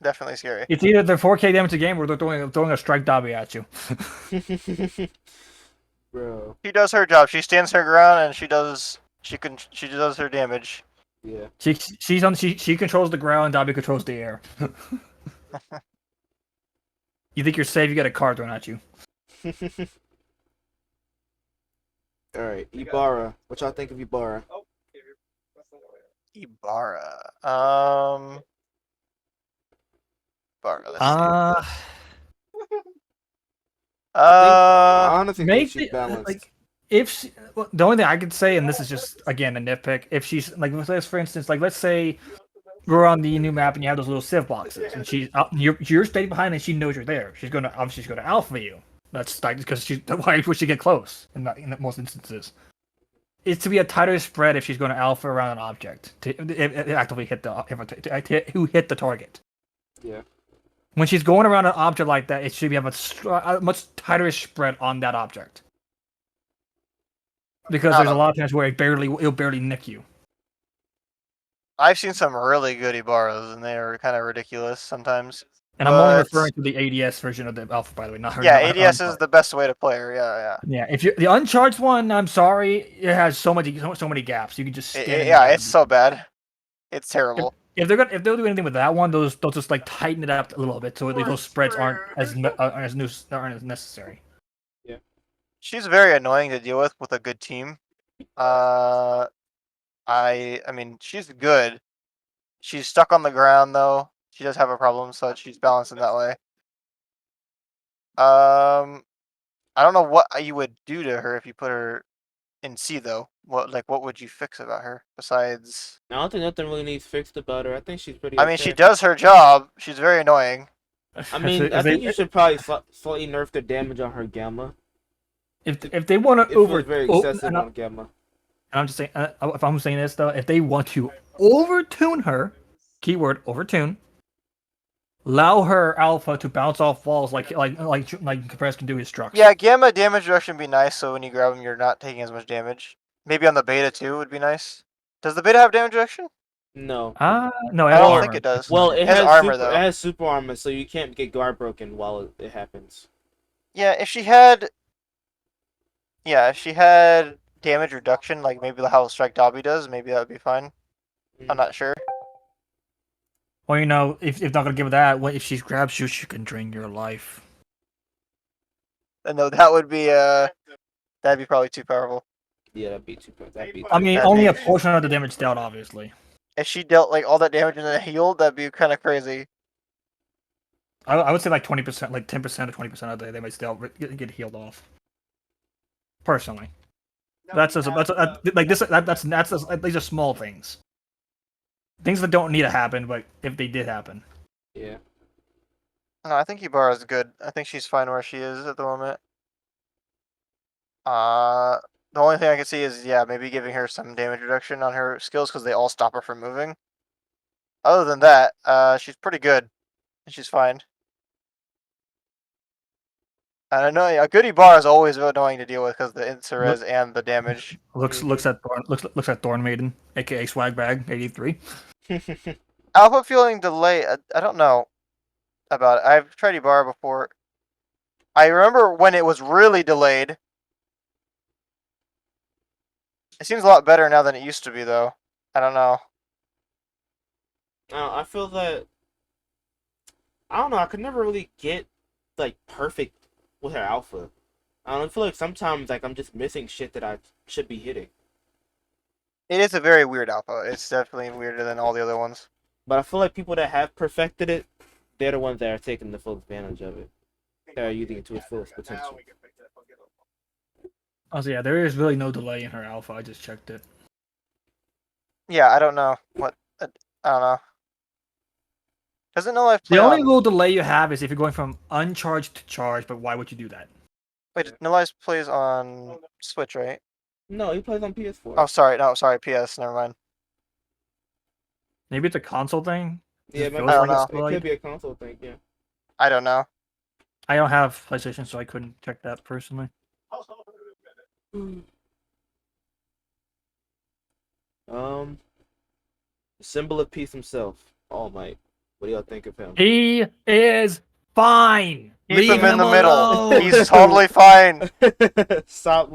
Definitely scary. It's either the 4K damage a game or they're throwing a strike Dabi at you. Bro. She does her job. She stands her ground, and she does her damage. Yeah. She controls the ground, Dabi controls the air. You think you're safe, you get a card thrown at you. Alright, Ibarra. What y'all think of Ibarra? Ibarra. Ibarra. Let's see. I honestly think Make she's balanced. like if the only thing I could say, and this is just again a nitpick, if she's like, let's for instance, like let's say we're on the new map and you have those little civ boxes, and you're staying behind and she knows you're there. She's gonna alpha you. That's like because why would she get close in most instances? It's to be a tighter spread if she's going to alpha around an object to actively hit who hit the target. Yeah. When she's going around an object like that, it should be a much tighter spread on that object. because I there's don't a lot of times where it'll barely nick you. I've seen some really good Ibaras, and they are kind of ridiculous sometimes. And I'm only But referring to the ADS version of the alpha, by the way, not her. yeah, Not her ADS is uncharged. the best way to play her. Yeah, Yeah, if you the uncharged one, I'm sorry, it has so many gaps. You can just yeah. stand in Yeah, there. it's so bad. It's If, terrible. if they'll do anything with that one, they'll just like tighten it up a little bit so at least those spreads aren't as necessary. Yeah. She's very annoying to deal with a good team. Uh, I mean, she's good. She's stuck on the ground though. She does have a problem, so she's balanced in that way. I don't know what you would do to her if you put her in C though. What would you fix about her besides? I don't think nothing really needs fixed about her. I think she's pretty I mean, she okay. does her job. She's very annoying. I mean, I think you should probably slightly nerf the damage on her gamma. If they want It to feels very excessive on gamma. and I'm just saying, if I'm saying this though, if they want to overtune her, keyword overtune, allow her alpha to bounce off walls like Compress can do his trucks. Yeah, gamma damage reduction would be nice. So when you grab him, you're not taking as much damage. Maybe on the beta too would be nice. Does the beta have damage reduction? No. No, I don't armor. think it does. Well, it has has armor, super, though. it has super armor, so you can't get guard broken while it happens. Yeah, if she had damage reduction, like maybe how Strike Dabi does, maybe that would be fine. I'm not sure. Well, you know, if not gonna give her that, what if she grabs you, she can drain your life. No, that would be that'd be probably too powerful. Yeah, that'd be too. That'd be. I mean, That'd only be- a portion of the damage dealt, obviously. If she dealt like all that damage and then healed, that'd be kind of crazy. I would say like 20%, like 10% or 20% of the damage still get healed off. Personally, that's these are small things. Things that don't need to happen, but if they did happen. Yeah. No, I think Ibarra's good. I think she's fine where she is at the moment. The only thing I can see is maybe giving her some damage reduction on her skills because they all stop her from moving. Other than that, she's pretty good. She's fine. I don't know. A goody bar is always annoying to deal with because the Insurez and the damage. Looks at Thorn Maiden, aka Swag Bag 83. Alpha feeling delay. I don't know about it. I've tried Ibarra before. I remember when it was really delayed. It seems a lot better now than it used to be, though. I don't know. I feel that. I don't know. I could never really get like perfect with her alpha. I don't feel like sometimes like I'm just missing shit that I should be hitting. It is a very weird alpha. It's definitely weirder than all the other ones. But I feel like people that have perfected it, they're the ones that are taking the full advantage of it. They're using it to its fullest potential. Also, yeah, there is really no delay in her alpha. I just checked it. Yeah, I don't know what. I don't know. Doesn't No Life play The only on... little delay you have is if you're going from uncharged to charged, but why would you do that? Wait, No Life plays on Switch, right? No, he plays on PS4. Oh, sorry. No, sorry. PS. Never mind. Maybe it's a console thing? Yeah, Just maybe feels I don't like it's know. it delayed? could be a console thing. Yeah. I don't know. I don't have PlayStation, so I couldn't check that personally. Symbol of peace himself, All Might. What do y'all think of him? He is fine. Keep Leave him in the middle. alone. He's totally fine. Stop.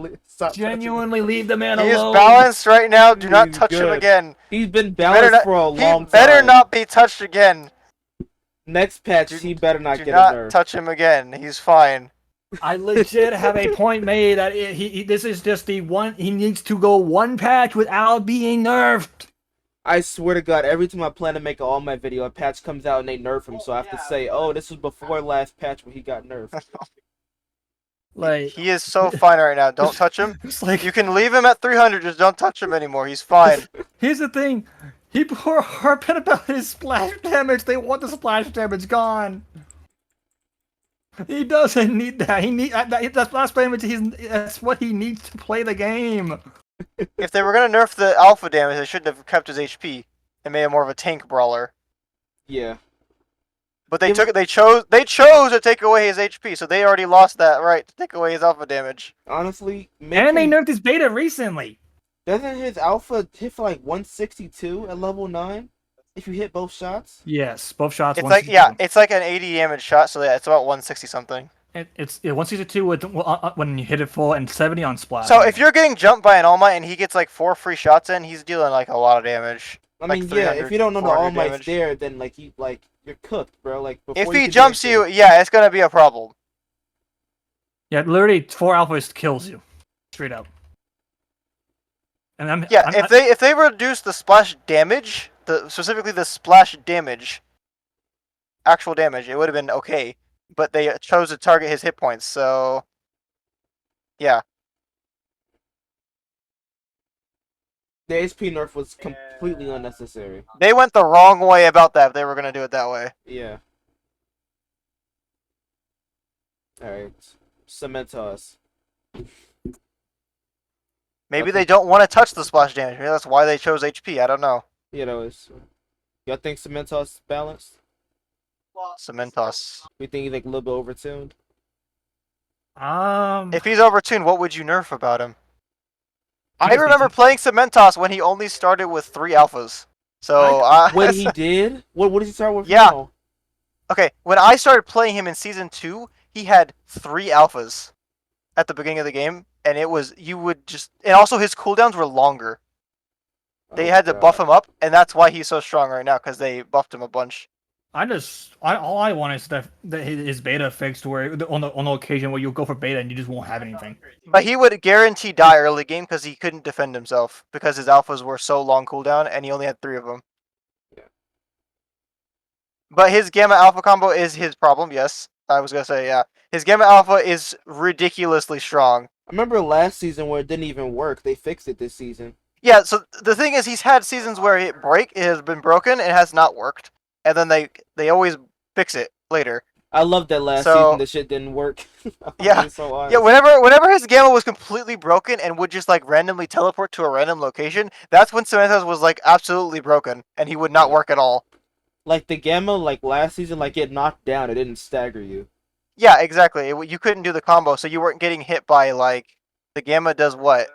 Genuinely leave the man He is alone. balanced right now. Do not He's touch him good. again. He's been He better balanced not- for a long time. He better not be touched again. Next patch, Do- he better not Do get not a nerf. touch him again. He's fine. I legit have a point made that this is just the one. He needs to go one patch without being nerfed. I swear to God, every time I plan to make an All Might video, a patch comes out and they nerf him, so I have to say, oh, this was before last patch when he got nerfed. Like He is so fine right now. Don't touch him. it's like You can leave him at 300. Just don't touch him anymore. He's fine. here's the thing. People are harping about his splash damage. They want the splash damage gone. He doesn't need that. He need that splash damage. That's what he needs to play the game. If they were gonna nerf the alpha damage, they shouldn't have kept his HP and made him more of a tank brawler. Yeah. But they Yeah, took they chose to take away his HP, so they already lost that right to take away his alpha damage. honestly, And they nerfed his beta recently. doesn't his alpha hit for like 162 at level 9 if you hit both shots? Yes, both shots. It's like 162. it's like an 80 damage shot, so yeah, it's about 160 something. It's 162 when you hit it full and 70 on splash. So if you're getting jumped by an All Might and he gets like 4 free shots in, he's dealing like a lot of damage. I Like mean, yeah, if you don't know the 400 All Might's damage. there, then you're cooked, bro. Like before If you he can do jumps you, anything- yeah, it's gonna be a problem. yeah, literally 4 alphas kills you, straight up. And Yeah, if they reduce the splash damage, specifically the splash damage, actual damage, it would have been okay. But they chose to target his hit points, so yeah. the HP nerf was completely unnecessary. They went the wrong way about that if they were gonna do it that way. Yeah. All right, Cementos. Maybe Okay. they don't want to touch the splash damage. Maybe that's why they chose HP. I don't know. You know, y'all think Cementos is balanced? Cementos. We think he's like a little bit overtuned. If he's overtuned, what would you nerf about him? I He's remember decent. playing Cementos when he only started with 3 alphas. So What he did? What did he start with? Yeah. now? Okay, when I started playing him in season 2, he had 3 alphas at the beginning of the game, and it was and also his cooldowns were longer. They Oh, had to God. buff him up, and that's why he's so strong right now because they buffed him a bunch. All I want is that his beta fixed where on the occasion where you go for beta and you just won't have anything. But he would guarantee die early game because he couldn't defend himself because his alphas were so long cooldown, and he only had 3 of them. Yeah. But his Gamma Alpha combo is his problem, yes. I was gonna say, yeah. His Gamma Alpha is ridiculously strong. I remember last season where it didn't even work. They fixed it this season. Yeah, so the thing is, he's had seasons where it has been broken, and it has not worked. And then they always fix it later. I love that last So- season. The shit didn't work. I'm Yeah. being so honest. Yeah, whenever his Gamma was completely broken and would just like randomly teleport to a random location, that's when Cementos was like absolutely broken, and he would not work at all. Like the Gamma, like last season, like it knocked down. It didn't stagger you. Yeah, exactly. You couldn't do the combo, so you weren't getting hit by like the Gamma does what?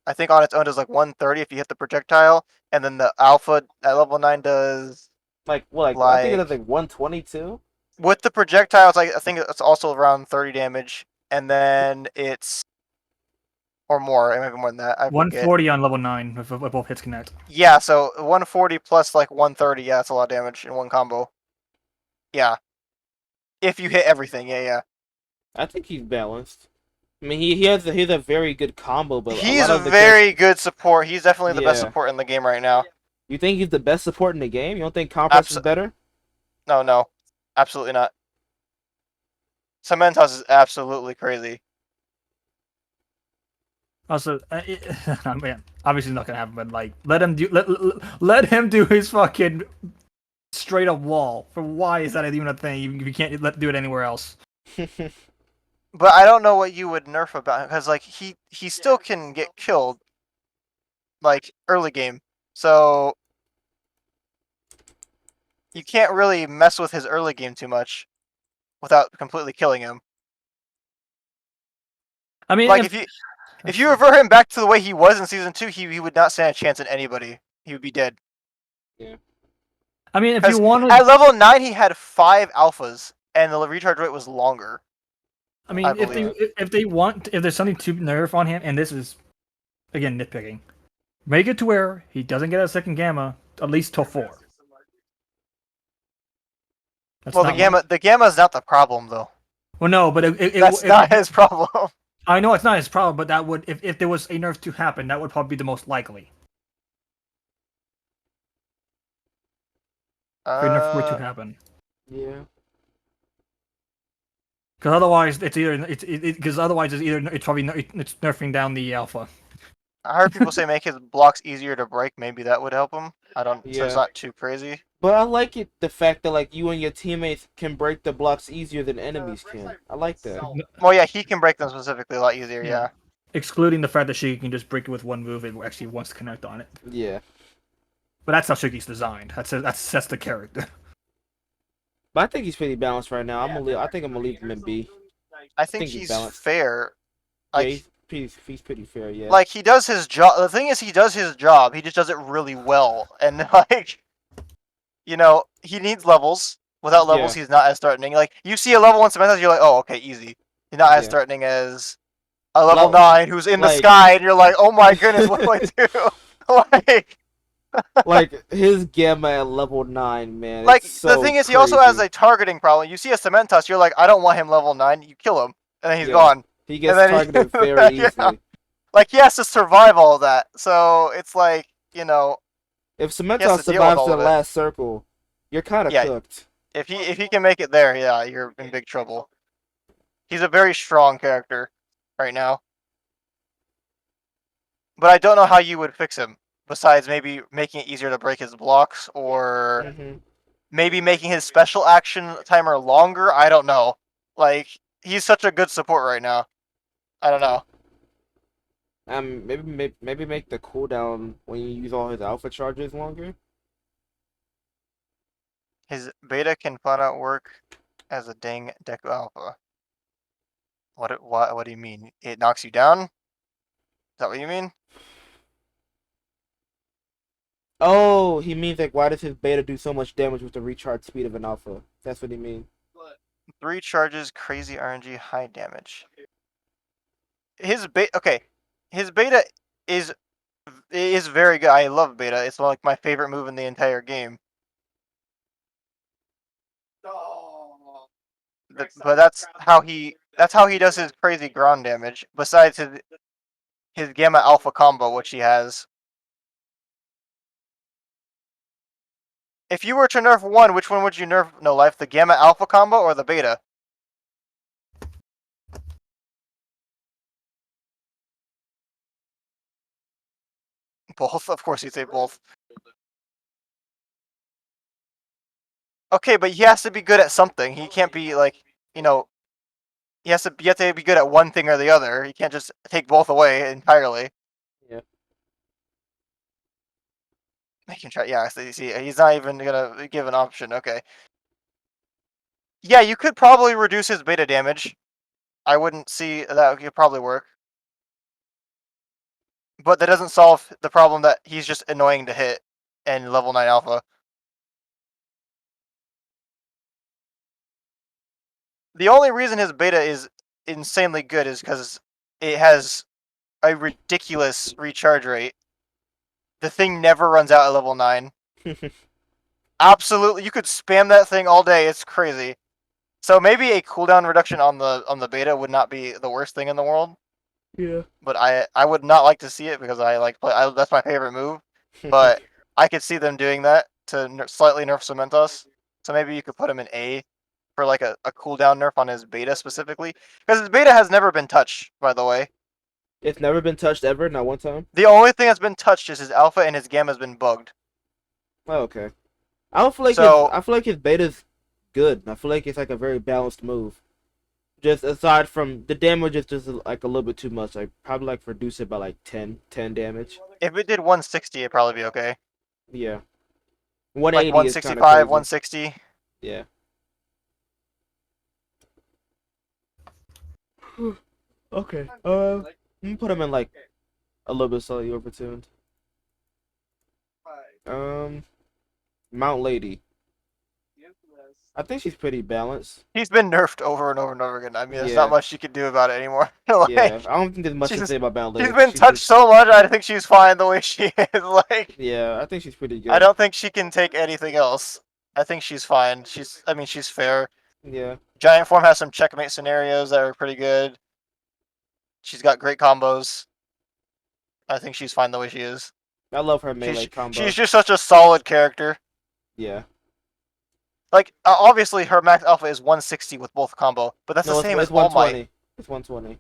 I think on its own does like 130 if you hit the projectile, and then the Alpha at level 9 does Like what? Like, I think it does like 122. with the projectiles. Like I think it's also around 30 damage, and then it's or more. It might be more than that. I forget. 140 on level 9 if both hits connect. Yeah, so 140 plus like 130. Yeah, that's a lot of damage in one combo. Yeah, if you hit everything. Yeah. I think he's balanced. I mean, he has a very good combo, but He's a lot a of the very good support. He's definitely the best Yeah. support in the game right now. You think he's the best support in the game? You don't think Compress is better? No, absolutely not. Cementos is absolutely crazy. Also, man, obviously it's not gonna happen, but like let him do his fucking straight up wall. For why is that even a thing? You can't do it anywhere else. But I don't know what you would nerf about him because like he still can get killed, like early game. So you can't really mess with his early game too much without completely killing him. I mean, Like if you revert him back to the way he was in season 2, he would not stand a chance at anybody. He would be dead. I mean, if 'Cause you want At to, level 9, he had 5 alphas, and the recharge rate was longer. I mean, I if there's something to nerf on him, and this is again nitpicking, make it to where he doesn't get a second gamma at least till 4. That's Well, not the gamma is not the problem though. Well, no, but That's not his problem. I know it's not his problem, but that would if there was a nerf to happen, that would probably be the most likely. If a nerf were to happen. Yeah. Because otherwise, it's probably it's nerfing down the alpha. I heard people say make his blocks easier to break. Maybe that would help him. I don't. So Yeah. it's not too crazy. But I like it, the fact that like you and your teammates can break the blocks easier than enemies can. I like that. Well, yeah, he can break them specifically a lot easier. Yeah. Excluding the fact that she can just break it with one move, it actually wants to connect on it. Yeah. But that's how Shiki's designed. That's the character. But I think he's pretty balanced right now. I think I'm gonna leave him in B. I I think think he's he's balanced. fair. Yeah, Like, he's pretty fair. Yeah. like he does his job. The thing is, he does his job. He just does it really well. And like, he needs levels. Without levels, Yeah. he's not as threatening. Like, you see a level 1 Samantha, you're like, oh, okay, easy. He's not as Yeah. threatening as a level Lo- 9 who's in the like sky, and you're like, oh my goodness, what do I do? like, like his gamma at level 9, man. like It's the so thing is, he also has crazy. a targeting problem. You see a Cementos, you're like, I don't want him level 9. You kill him, and then he's Yeah. gone. He And gets then targeted very yeah. easily. Like, he has to survive all of that. So it's like, If he has Cementos to deal with survives to all the of it. last circle, you're kind of Yeah, cooked. if he can make it there, yeah, you're in big trouble. He's a very strong character right now. But I don't know how you would fix him, besides maybe making it easier to break his blocks, or Hmm. maybe making his special action timer longer. I don't know. Like, he's such a good support right now. I don't know. Maybe make the cooldown when you use all his alpha charges longer. His beta can flat out work as a dang deku alpha. What do you mean? It knocks you down? Is that what you mean? Oh, he means like why does his beta do so much damage with the recharge speed of an alpha? That's what he means. 3 charges, crazy RNG, high damage. His beta is very good. I love beta. It's like my favorite move in the entire game. But that's how he does his crazy ground damage. Besides his gamma alpha combo, which he has. If you were to nerf one, which one would you nerf? No life, the gamma alpha combo or the beta? Both, of course, you'd say both. Okay, but he has to be good at something. He can't be like, you know, you have to be good at one thing or the other. You can't just take both away entirely. Yeah. Make him try. Yeah, so you see, he's not even gonna give an option. Okay. Yeah, you could probably reduce his beta damage. I wouldn't see that could probably work. But that doesn't solve the problem that he's just annoying to hit in level 9 alpha. The only reason his beta is insanely good is because it has a ridiculous recharge rate. The thing never runs out at level 9. Absolutely, you could spam that thing all day. It's crazy. So maybe a cooldown reduction on the beta would not be the worst thing in the world. Yeah. But I would not like to see it because that's my favorite move. But I could see them doing that to slightly nerf Cementos. So maybe you could put him in A for like a cooldown nerf on his beta specifically. Because his beta has never been touched, by the way. It's never been touched ever, not one time. The only thing that's been touched is his alpha, and his gamma has been bugged. Oh, okay. I don't feel like So his beta's good. I feel like it's like a very balanced move. Just aside from the damage is just like a little bit too much. Like probably like reduce it by like 10 damage. if it did 160, it'd probably be okay. Yeah. Like 180 is kind of 165, crazy. 160. Yeah. Okay. I'm gonna put him in like a little bit slightly overtuned. Mount Lady. I think she's pretty balanced. He's been nerfed over and over and over again. I mean, there's Yeah. not much you can do about it anymore. Yeah. I don't think there's much to she's- say about Mount Lady. she's been She's touched just- so much. I think she's fine the way she is. Like, Yeah, I think she's pretty good. I don't think she can take anything else. I think she's fine. She's fair. Yeah. Giant form has some checkmate scenarios that are pretty good. She's got great combos. I think she's fine the way she is. I love her melee combo. She's just such a solid character. Yeah. Like, obviously her max alpha is 160 with both combo, but that's No, the it's, same it's as All Might. 120. It's 120.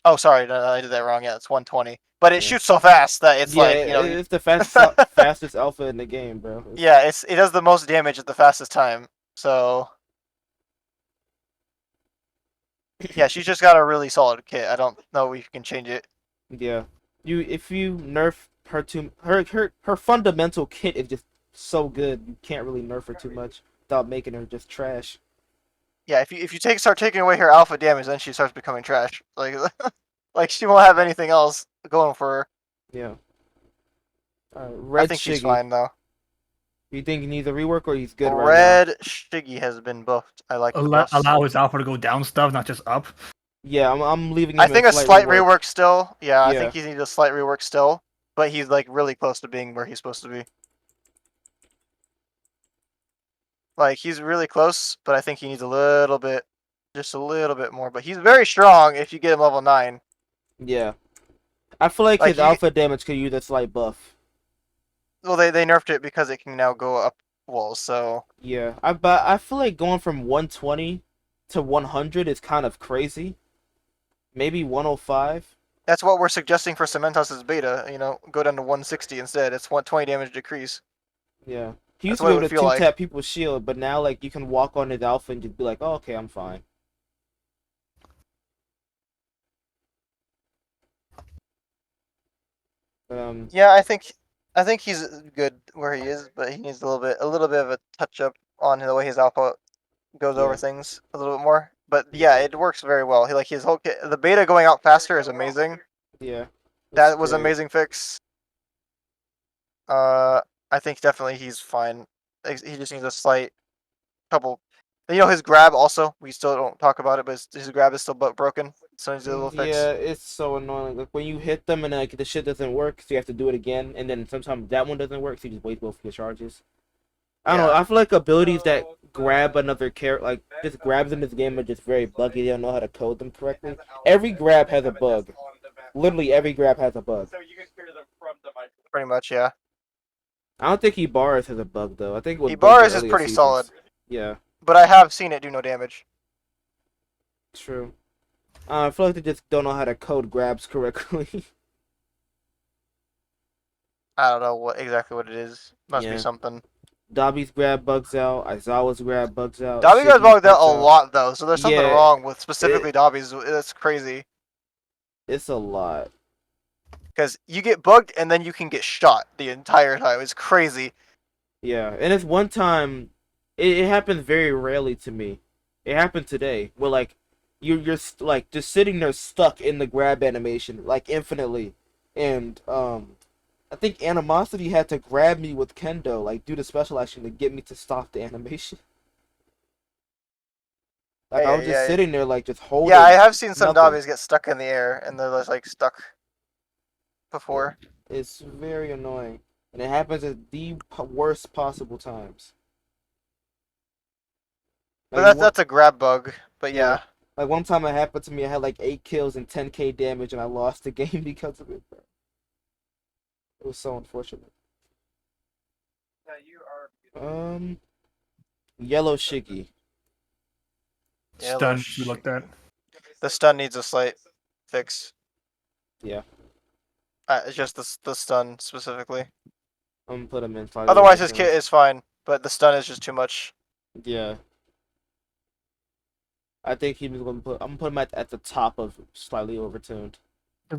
Oh, sorry, no, I did that wrong. Yeah, it's 120. But it Yeah. shoots so fast that it's Yeah, like, it's the fastest alpha in the game, bro. yeah, it does the most damage at the fastest time. So yeah, she's just got a really solid kit. I don't know if you can change it. Yeah. If you nerf her too her fundamental kit is just so good, you can't really nerf her too much. without making her just trash. Yeah, if you start taking away her alpha damage, then she starts becoming trash. Like like she won't have anything else going for her. Yeah. I Red think she's Shiggy. fine though. You think he needs a rework or he's good right now? Red Shiggy has been buffed. I like the buffs. Allow his alpha to go down stuff, not just up. Yeah, I'm leaving him I in think a slight slight rework. rework still. Yeah, I Yeah. think he needs a slight rework still. But he's like really close to being where he's supposed to be. Like he's really close, but I think he needs a little bit, just a little bit more. But he's very strong if you get him level 9. Yeah. I feel like Like his alpha damage could use a slight buff. well, they nerfed it because it can now go up walls. So Yeah. But I feel like going from 120 to 100 is kind of crazy. Maybe 105. that's what we're suggesting for Cementos' beta. You know, go down to 160 instead. It's 120 damage decrease. Yeah. He used That's to be what it able to would feel like. 2-tap people's shield, but now like you can walk on his alpha and just be like, oh, okay, I'm fine. Yeah, I think he's good where he is, but he needs a little bit of a touch up on the way his alpha goes over Yeah. things a little bit more. But yeah, it works very well. He like his whole the beta going out faster is amazing. Yeah. That was amazing fix. I think definitely he's fine. He just needs a slight couple. You know, his grab also. We still don't talk about it, but his grab is still broken. So he needs a little fix. Yeah, it's so annoying. Like when you hit them and like the shit doesn't work, so you have to do it again, and then sometimes that one doesn't work, so you just wait both your charges. I don't know. I feel like abilities that grab another character, like just grabs in this game, are just very buggy. They don't know how to code them correctly. Every grab has a bug. Literally every grab has a bug. Pretty much, yeah. I don't think Ibarra's has a bug though. I think it was Ibarra's is pretty solid. Yeah. But I have seen it do no damage. True. I feel like they just don't know how to code grabs correctly. I don't know exactly what it is. Must be something. Dabi's grab bugs out. Aizawa's grab bugs out. Dabi got bugged out a lot though, so there's something wrong with specifically Dabi's. That's crazy. It's a lot. Because you get bugged and then you can get shot the entire time. It's crazy. Yeah, and it's one time. It happens very rarely to me. It happened today, where like you're like just sitting there stuck in the grab animation like infinitely, and I think Animosity had to grab me with Kendo, like do the special action to get me to stop the animation. Like I was just sitting there like just holding. Yeah, I have seen some nothing. Dabis get stuck in the air and they're just like stuck before. It's very annoying, and it happens at the worst possible times. But that's a grab bug. But yeah. Like one time it happened to me, I had like 8 kills and 10k damage, and I lost the game because of it, bro. It was so unfortunate. Yellow Shiggy. Stun. We looked at. The stun needs a slight fix. Yeah. It's just the stun specifically. I'm gonna put him in 5. Otherwise, his kit is fine, but the stun is just too much. Yeah. I think he was gonna put. I'm gonna put him at the top of slightly overtuned.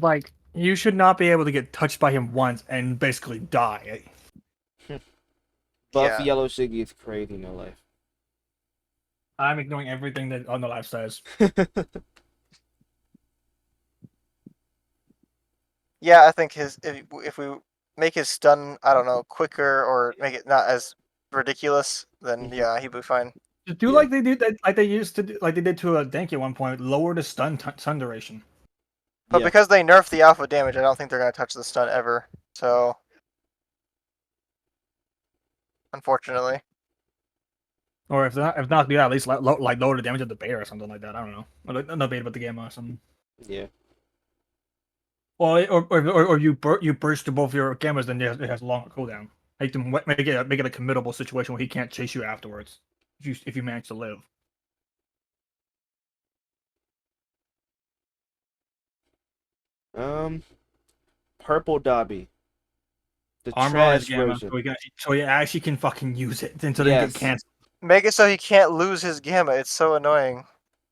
Like you should not be able to get touched by him once and basically die. Buff Yellow Shiggy is crazy in real life. I'm ignoring everything that On the Life says. Yeah, I think if we make his stun, I don't know, quicker or make it not as ridiculous, then yeah, he'd be fine. Just do like they did, like they used to, like they did to a Denki at one point. Lower the stun duration. But because they nerfed the alpha damage, I don't think they're gonna touch the stun ever. So, unfortunately. Or if not, yeah, at least like lower the damage of the beta or something like that. I don't know. Or no beta, but the gamma or something. Yeah. Well, or you burst to both your gammas, then it has a longer cooldown. Make it a committable situation where he can't chase you afterwards. If you manage to live. Purple Dabi. The Armor trash gamma, version. so he actually can fucking use it until they get canceled. Make it so he can't lose his gamma. It's so annoying.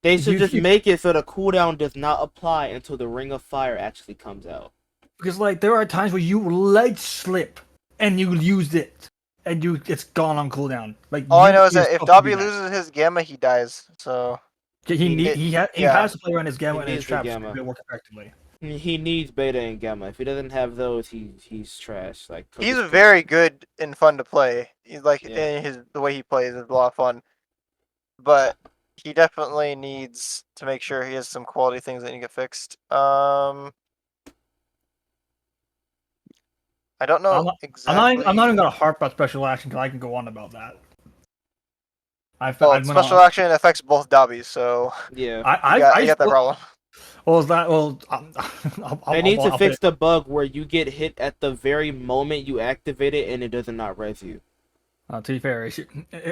They should just make it so the cooldown does not apply until the Ring of Fire actually comes out. Because like there are times where you leg slip and you used it, and it's gone on cooldown. Like All I know is that if yourself can do Dabi that. loses his gamma, he dies. So He yeah. has to play around his gamma and his needs the traps gamma. to work effectively. He needs beta and gamma. If he doesn't have those, he's trash. Like for He's this very good and fun to play. He's like Yeah. the way he plays is a lot of fun. But he definitely needs to make sure he has some quality things that need to get fixed. I don't know exactly. I'm not even gonna harp about special action because I can go on about that. Well, I went special on. action affects both Dabis, so Yeah. you got that problem. Well, is that well? They need to I'll fix the bug where you get hit at the very moment you activate it and it does not res you. To be fair,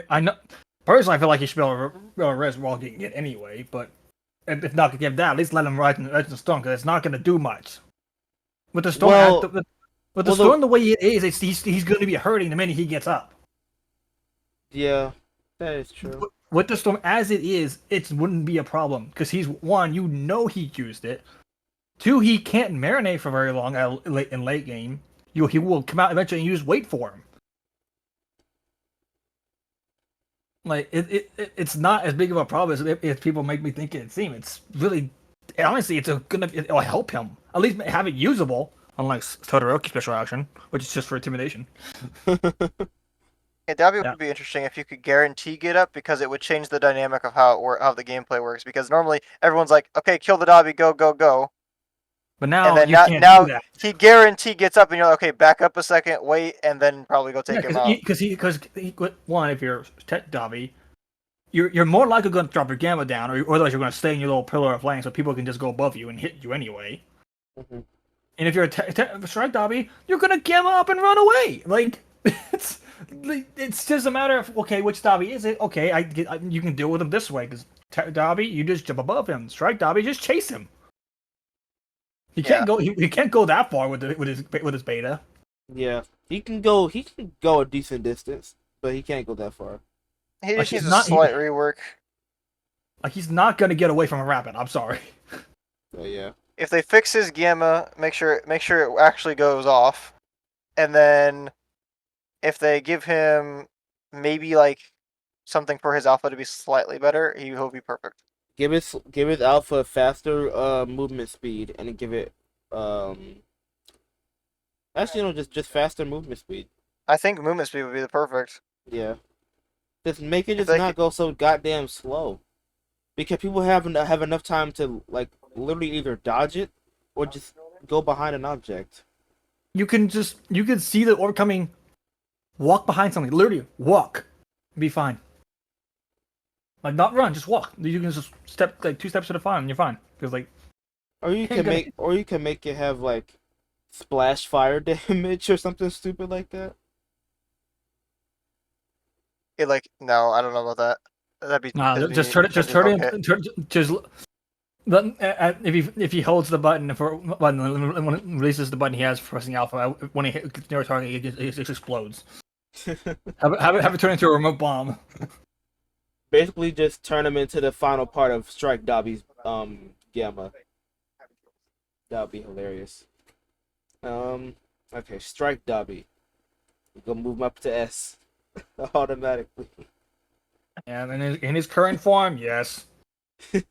I know personally I feel like he should be able to res while getting it anyway. But if not to give that, at least let him ride in the storm because it's not going to do much. With the storm, Well, with the storm the way it is, he's going to be hurting the minute he gets up. Yeah, that is true. With the storm as it is, it wouldn't be a problem because he's one, you know he used it. Two, he can't marinate for very long in late game. He will come out eventually and you just wait for him. Like it's not as big of a problem as people make me think it seems. It's really, honestly, it'll help him at least have it usable. Unlike Todoroki special action, which is just for intimidation. Yeah, Dabi would be interesting if you could guarantee get up because it would change the dynamic of how the gameplay works. Because normally everyone's like, okay, kill the Dabi, go, go, go. But now and then you can't do that. He guarantee gets up and you're like, okay, back up a second, wait, and then probably go take him out. Because one, if you're Dabi, you're more likely going to drop your gamma down, or otherwise you're going to stay in your little pillar of flame so people can just go above you and hit you anyway. Mm-hmm. And if you're a strike Dabi, you're going to gamma up and run away. Like it's just a matter of okay, which Dabi is it? Okay, you can deal with him this way because Dabi, you just jump above him. Strike Dabi, just chase him. He can't go. He can't go that far with his beta. Yeah, he can go a decent distance, but he can't go that far. He just needs a slight rework. Like he's not gonna get away from a rapid. I'm sorry. Yeah. If they fix his gamma, make sure it actually goes off, and then if they give him maybe like something for his alpha to be slightly better, he'll be perfect. Give his alpha faster movement speed and give it actually no just faster movement speed. I think movement speed would be the perfect. Yeah. Just make it not go so goddamn slow. Because people have enough time to like literally either dodge it or just go behind an object. You can see the orb coming, walk behind something. Literally walk, be fine. Like not run, just walk. You can just step like 2 steps at a time, and you're fine. Because like, or you can make it have like splash fire damage or something stupid like that. No, I don't know about that. That'd be if he holds the button when releases the button he has pressing alpha when he hits near a target it just explodes. have it turn into a remote bomb. Basically, just turn him into the final part of Strike Dabi's gamma. That would be hilarious. Okay, Strike Dabi. We're gonna move him up to S automatically. And in his current form, yes. Get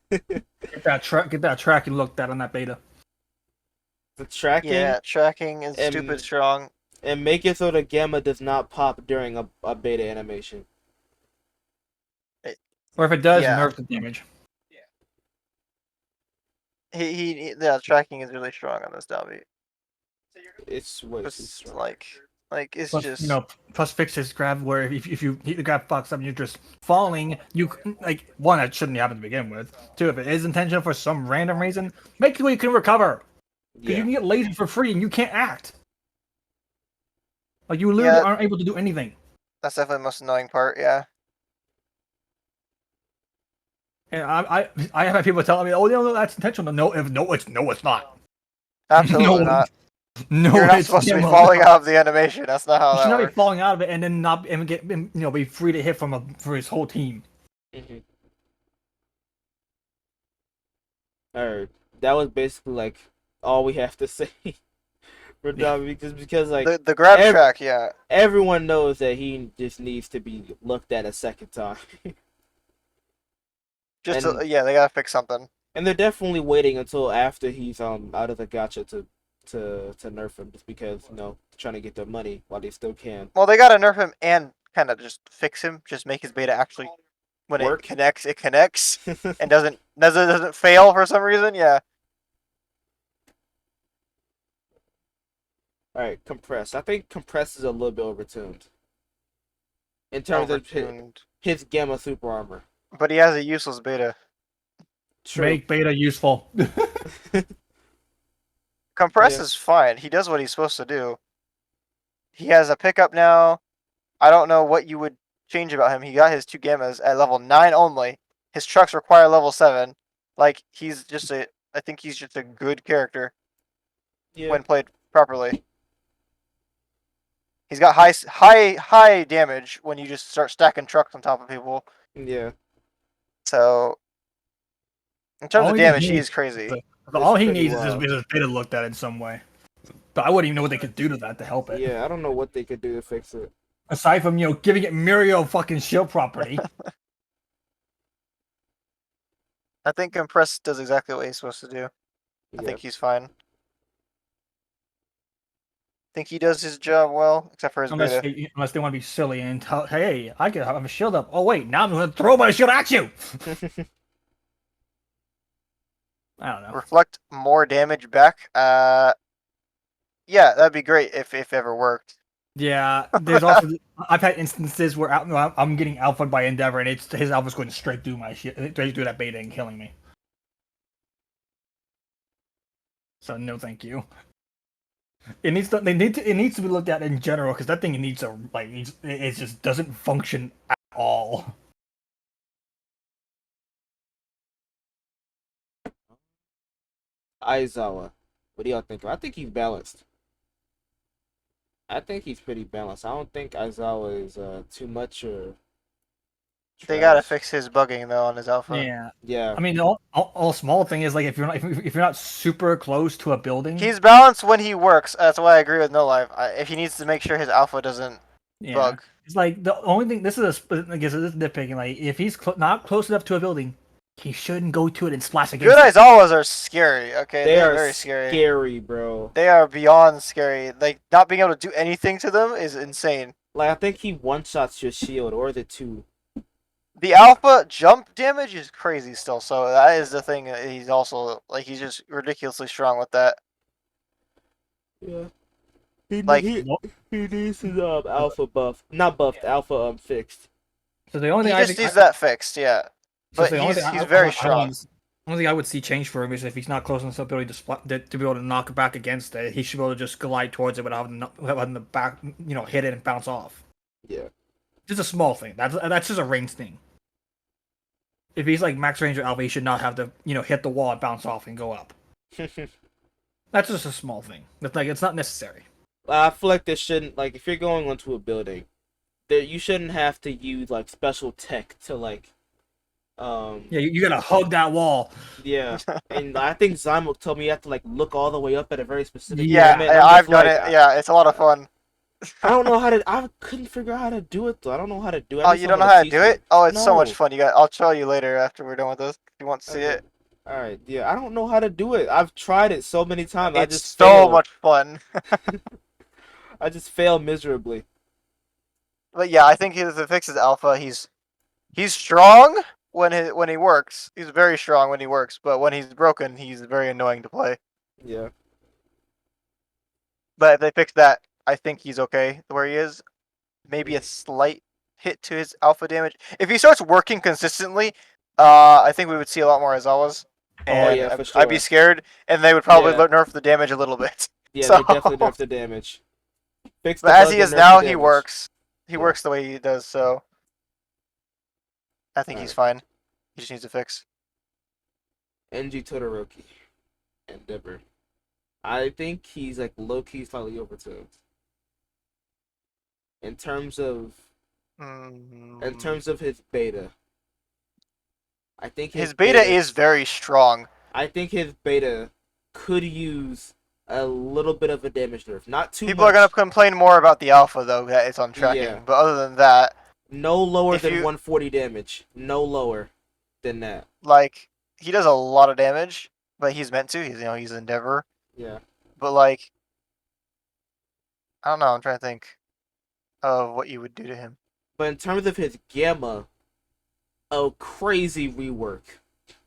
that tracking looked at on that beta. The tracking. Yeah, tracking is stupid strong. And make it so the gamma does not pop during a beta animation. Or if it does, nerf the damage. Yeah. Tracking is really strong on this Dabi. It's way too strong. Like it's plus, just plus fixes grab where if you hit the grab fucks up and you're just falling, you like one that shouldn't happen to begin with. Two, if it is intentional for some random reason, make it where you can recover. Because you can get lazy for free and you can't act. Like you literally aren't able to do anything. That's definitely the most annoying part. Yeah. And I have had people telling me, "Oh, no, that's intentional." No, it's not. Absolutely not. No, you're not supposed to be falling out of the animation. That's not how that works. You should not be falling out of it and then not and get be free to hit for his whole team. Mm-hmm. Alright, that was basically like all we have to say for Dabi because like The grab ev- track, yeah. everyone knows that he just needs to be looked at a second time. Just And yeah, they gotta fix something. and they're definitely waiting until after he's out of the gacha to nerf him just because trying to get their money while they still can. Well, they gotta nerf him and kind of just fix him. Just make his beta actually when Work. it connects and doesn't fail for some reason. Yeah. All right, compress. I think compress is a little bit overtuned in terms of Overtuned. his gamma super armor. But he has a useless beta. True. Make beta useful. Compress Yeah. is fine. He does what he's supposed to do. He has a pickup now. I don't know what you would change about him. He got his 2 gammas at level 9 only. His trucks require level 7. Like I think he's just a good character Yeah. when played properly. He's got high damage when you just start stacking trucks on top of people. Yeah. So in terms of All damage, he needs- is crazy. All he pretty needs wild. is his beta looked at in some way. But I wouldn't even know what they could do to that to help it. Yeah, I don't know what they could do to fix it. Aside from giving it Mirio fucking shield property. I think Compress does exactly what he's supposed to do. I Yeah. think he's fine. I think he does his job well, except for his unless beta. they want to be silly and tell, hey, I can have a shield up. Oh wait, now I'm going to throw my shield at you. I don't know. Reflect more damage back. Yeah, that'd be great if it ever worked. Yeah, there's also I've had instances where I'm getting alpha by Endeavor and his alpha's going straight through my shit, straight through that beta and killing me. So no, thank you. It needs to be looked at in general because that thing it just doesn't function at all. Aizawa. What do y'all think? I think he's balanced. I think he's pretty balanced. I don't think Aizawa is too much or. They gotta trash. fix his bugging though on his alpha. Yeah, Yeah. I mean, all small thing is like if you're not super close to a building, He's balanced when he works. That's why I agree with No Life. If he needs to make sure his alpha doesn't yeah. bug. It's like the only thing. This is I guess this is nitpicking. Like if he's not close enough to a building, he shouldn't go to it and splash against Good it. Aizawas are scary. Okay, They they're are very scary. scary, bro. They are beyond scary. Like not being able to do anything to them is insane. Like I think he one shots your shield or the two. The alpha jump damage is crazy still. So that is the thing. He's also like he's just ridiculously strong with that. Yeah. Like- he needs his alpha buff, not buffed, alpha fixed. So the only He thing I just think needs that fixed. Yeah, but the only he's thing very strong. Only thing I would see change for him is if he's not close enough to be able to knock back against it, he should be able to just glide towards it without having the back, hit it and bounce off. Yeah. Just a small thing. That's just a range thing. If he's like max range or alpha, he should not have to hit the wall and bounce off and go up. That's just a small thing. That's like it's not necessary. I feel like this shouldn't if you're going onto a building, that you shouldn't have to use like special tech to Yeah, you gotta hug that wall. Yeah, and I think Zymo told me you have to look all the way up at a very specific Yeah, moment. And I'm I've just done like, it. Yeah, it's a lot of fun. I don't know how to. I couldn't figure out how to do it though. I don't know how to do it. I Oh, need you don't know someone how to teach do me. it? Oh, it's so much No. fun. I'll show you later after we're done with this. If you want to see Okay. it. All right, yeah, I don't know how to do it. I've tried it so many times. I It's just so fail. much fun. I just fail miserably. But yeah, I think if it fixes alpha, he's strong when he works. He's very strong when he works, but when he's broken, he's very annoying to play. Yeah. But if they fix that, I think he's okay where he is. Maybe a slight hit to his alpha damage. If he starts working consistently, I think we would see a lot more Aizawas. And yeah, for I'd be sure. scared, and they would probably Yeah. nerf the damage a little bit. Yeah, So- they definitely nerf the damage. Fix the But as bug he and is nerf now, the he damage. works. He Yeah. works the way he does, so I think he's fine. He just needs to fix. NG Todoroki. Endeavor. I think he's low-key slightly overtuned. In terms of his beta. I think His beta is very strong. I think his beta could use a little bit of a damage nerf. Not too People much. are gonna complain more about the alpha though that it's on tracking. Yeah. But other than that, No lower if than you 140 damage. No lower than that. like, he does a lot of damage, but he's meant to. He's Endeavor. Yeah. But like, I don't know. I'm trying to think of what you would do to him. But in terms of his gamma, a crazy rework.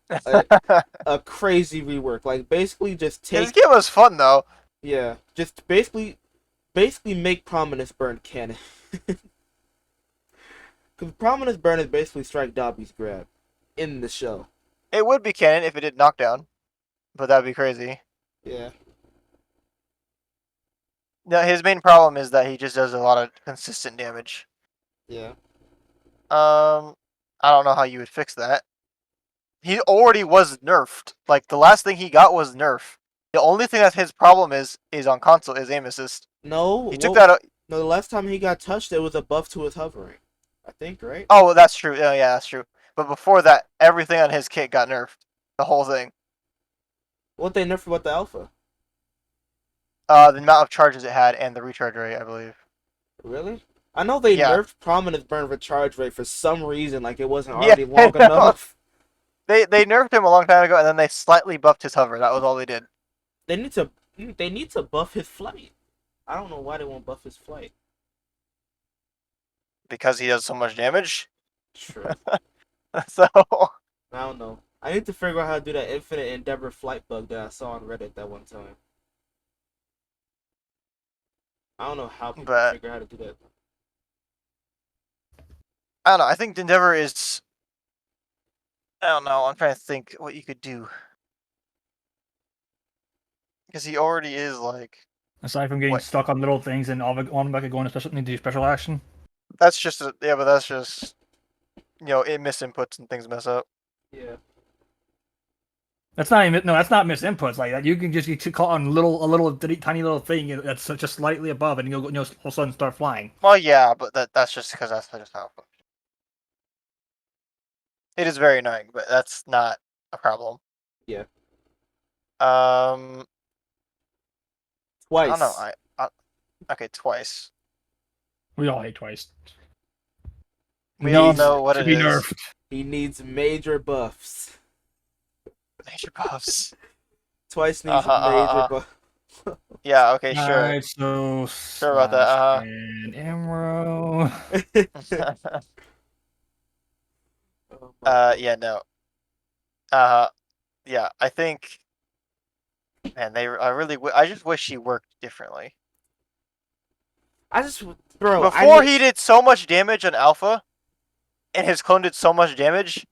A crazy rework. Like basically just His take game was fun though. yeah, just basically make Prominence Burn canon. Because Prominence Burn is basically Strike Dabi's grab in the show. It would be canon if it did knockdown, but that'd be crazy. Yeah. No, his main problem is that he just does a lot of consistent damage. Yeah. I don't know how you would fix that. He already was nerfed. Like the last thing he got was nerf. The only thing that's his problem is on console is aim assist. No. He took that. No, the last time he got touched, it was a buff to his hovering. I think, right? Oh, that's true. Yeah, that's true. But before that, everything on his kit got nerfed. The whole thing. What they nerfed about the alpha? The amount of charges it had and the recharge rate, I believe. Really? I know they Yeah. nerfed Prominence Burn recharge rate for some reason, like it wasn't Yeah, already long I know. enough. They nerfed him a long time ago, and then they slightly buffed his hover. That was all they did. They need to buff his flight. I don't know why they won't buff his flight. Because he does so much damage. True. So I don't know. I need to figure out how to do that infinite endeavor flight bug that I saw on Reddit that one time. I don't know how people figure out how to do that. I don't know. I think Endeavor is. I don't know. I'm trying to think what you could do. Because he already is like. Aside from getting What? stuck on little things and automatically going to into special action. That's just but that's just it misinputs and things mess up. Yeah. That's not even that's not misinputs like that. You can just get caught on tiny little thing that's just slightly above, and you'll all of a sudden start flying. Well, yeah, but that's just because that's just how. It is very annoying, but that's not a problem. Yeah. Twice. Twice. I don't know. Okay, twice. We all hate Twice. We all know what to it be is. nerfed. He needs major buffs. Major buffs. Twice needs major buffs. Yeah. Okay. Sure. Alright, so Sure about that. and Emerald. Yeah. No. Yeah. I think. Man, I just wish he worked differently. Before he did so much damage on Alpha, and his clone did so much damage,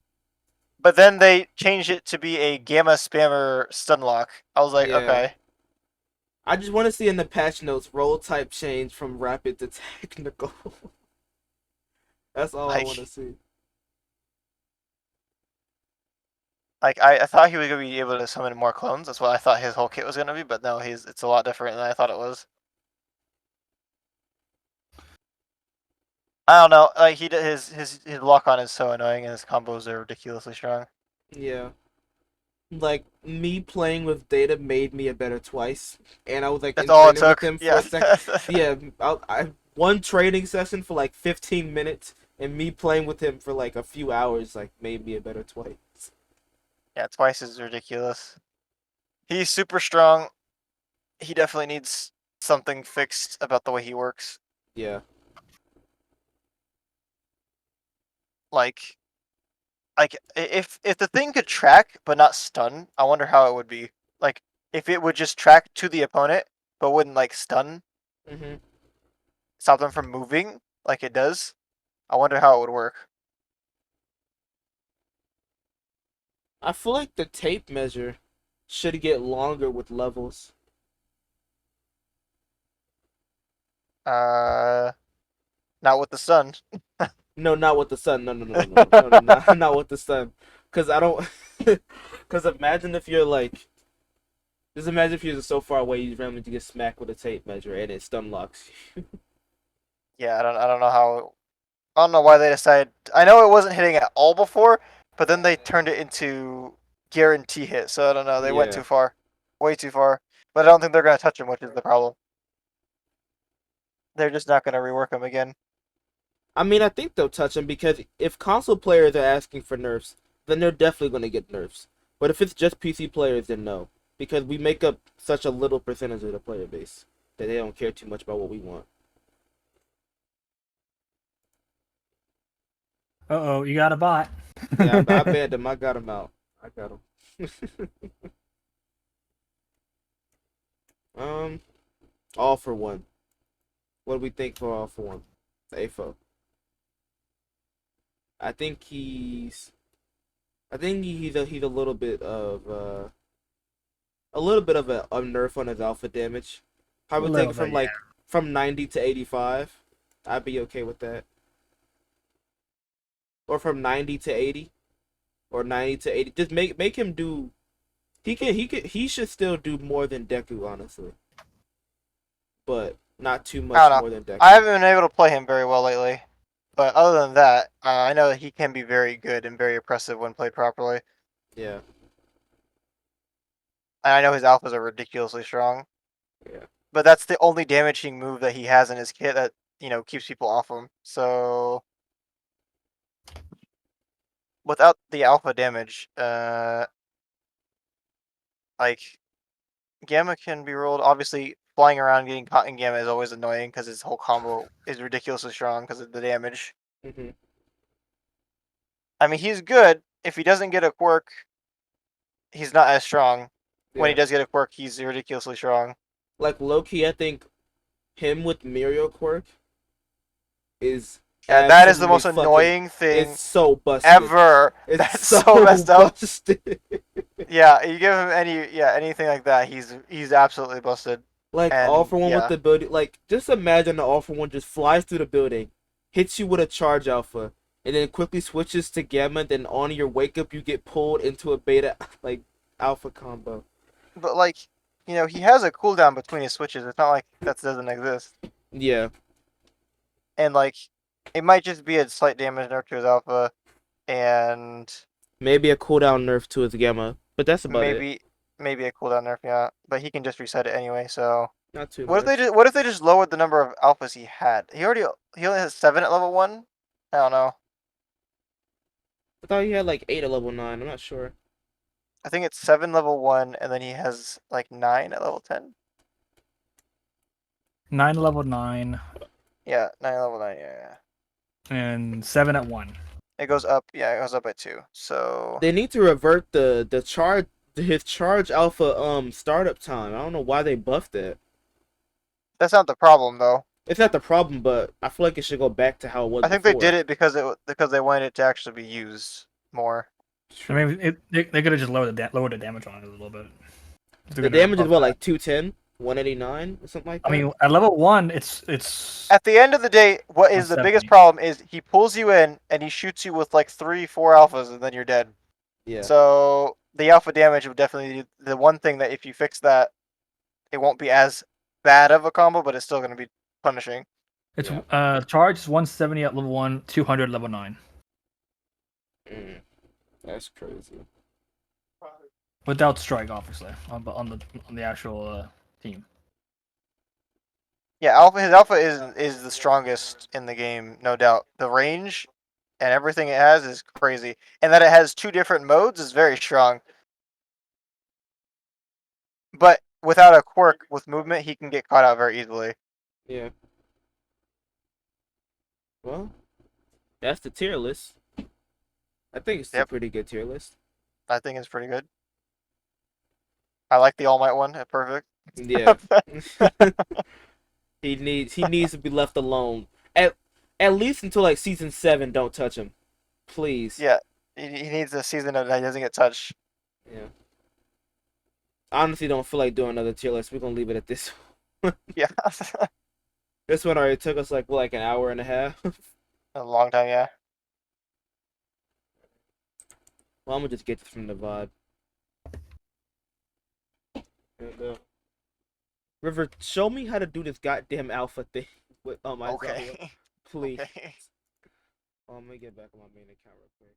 but then they changed it to be a Gamma Spammer stun lock. I was like, okay. I just want to see in the patch notes roll type change from rapid to technical. That's all I want to see. Like I thought he was gonna be able to summon more clones. That's what I thought his whole kit was gonna be, but no, it's a lot different than I thought it was. I don't know. Like his lock on is so annoying, and his combos are ridiculously strong. Yeah. Like me playing with Data made me a better Twice, and I was like That's all it took. with him Yeah. for a second. Yeah, I one trading session for like 15 minutes, and me playing with him for like a few hours like made me a better Twice. Yeah, Twice is ridiculous. He's super strong. He definitely needs something fixed about the way he works. Yeah. Like if the thing could track but not stun, I wonder how it would be. Like if it would just track to the opponent but wouldn't like stun, stop them from moving like it does. I wonder how it would work. I feel like the tape measure should get longer with levels. Not with the sun. No, not with the sun. No, not with the sun. Cause I don't. Cause imagine if you're like, just imagine if you're so far away, you randomly get smacked with a tape measure and it stun locks you. Yeah, I don't know how. I don't know why they decided. I know it wasn't hitting at all before, but then they turned it into guarantee hit. So I don't know. They went too far. way too far. But I don't think they're gonna touch him, which is the problem. They're just not gonna rework him again. I mean, I think they'll touch him because if console players are asking for nerfs, then they're definitely going to get nerfs. But if it's just PC players, then no. Because we make up such a little percentage of the player base that they don't care too much about what we want. Uh-oh, you got a bot. Yeah, I banned him. I got him out. I got him. All for one. What do we think for all for one? AFO. I think he's a little bit of a nerf on his alpha damage. Probably take it from from 90 to 85. I'd be okay with that. Or from 90 to 80, or 90 to 80. Just make him do. He should still do more than Deku, honestly. But not too much more than Deku. I haven't been able to play him very well lately. But other than that, I know that he can be very good and very oppressive when played properly. Yeah. And I know his alphas are ridiculously strong. Yeah. But that's the only damaging move that he has in his kit that, keeps people off him. So without the alpha damage, like Gamma can be rolled. Obviously, flying around and getting caught in Gamma is always annoying because his whole combo is ridiculously strong because of the damage. Mm-hmm. I mean, he's good. If he doesn't get a quirk, he's not as strong. Yeah. When he does get a quirk, he's ridiculously strong. Like low-key, I think him with Mirio quirk is that is the most annoying thing it's so busted. Ever. That's so messed up. Busted. Yeah, you give him anything like that, he's absolutely busted. Like all for one with the building. Like just imagine the all for one just flies through the building, hits you with a charge alpha, and then quickly switches to gamma. Then on your wake up, you get pulled into a beta like alpha combo. But like, he has a cooldown between his switches. It's not like that doesn't exist. Yeah. And like, it might just be a slight damage nerf to his alpha, and maybe a cooldown nerf to his gamma, but that's about it. Maybe a cooldown nerf, yeah. But he can just reset it anyway, so not too what much. What if they just lowered the number of alphas he had? He only has 7 at level 1. I don't know. I thought he had like 8 at level 9. I'm not sure. I think it's 7 level 1, and then he has like 9 at level 10. 9 level 9. Yeah, 9 level 9. Yeah. And 7 at 1. It goes up. Yeah, it goes up by 2. So they need to revert his charge alpha startup time. I don't know why they buffed it. That's not the problem though. It's not the problem, but I feel like it should go back to how it was. I think before. they did it because they wanted it to actually be used more. I mean, they could have just lowered the damage on it a little bit. The damage is what, like 210, 189, or something like that. I mean, at level 1, it's. At the end of the day, what is the biggest problem is he pulls you in and he shoots you with like 3-4 alphas, and then you're dead. Yeah. So the alpha damage would definitely be the one thing that if you fix that, it won't be as bad of a combo, but it's still going to be punishing. It's charge is 170 at level 1, 200 at level 9. That's crazy. Without strike, obviously, on the actual team. Yeah, his alpha is the strongest in the game, no doubt. The range and everything it has is crazy, and that it has 2 different modes is very strong. But without a quirk with movement, he can get caught out very easily. Yeah. Well, that's the tier list. I think it's a pretty good tier list. I think it's pretty good. I like the All Might one. Perfect. Yeah. He needs to be left alone. At least until like season 7. Don't touch him, please. Yeah, he needs a season that he doesn't get touched. Yeah. Honestly, don't feel like doing another tier list. We're gonna leave it at this. Yeah. This one already took us like an hour and a half. A long time, yeah. Well, I'm gonna just get this from the VOD. And, River, show me how to do this goddamn alpha thing with Aizawa. Okay. Please. Okay. Let me get back on my main account real quick.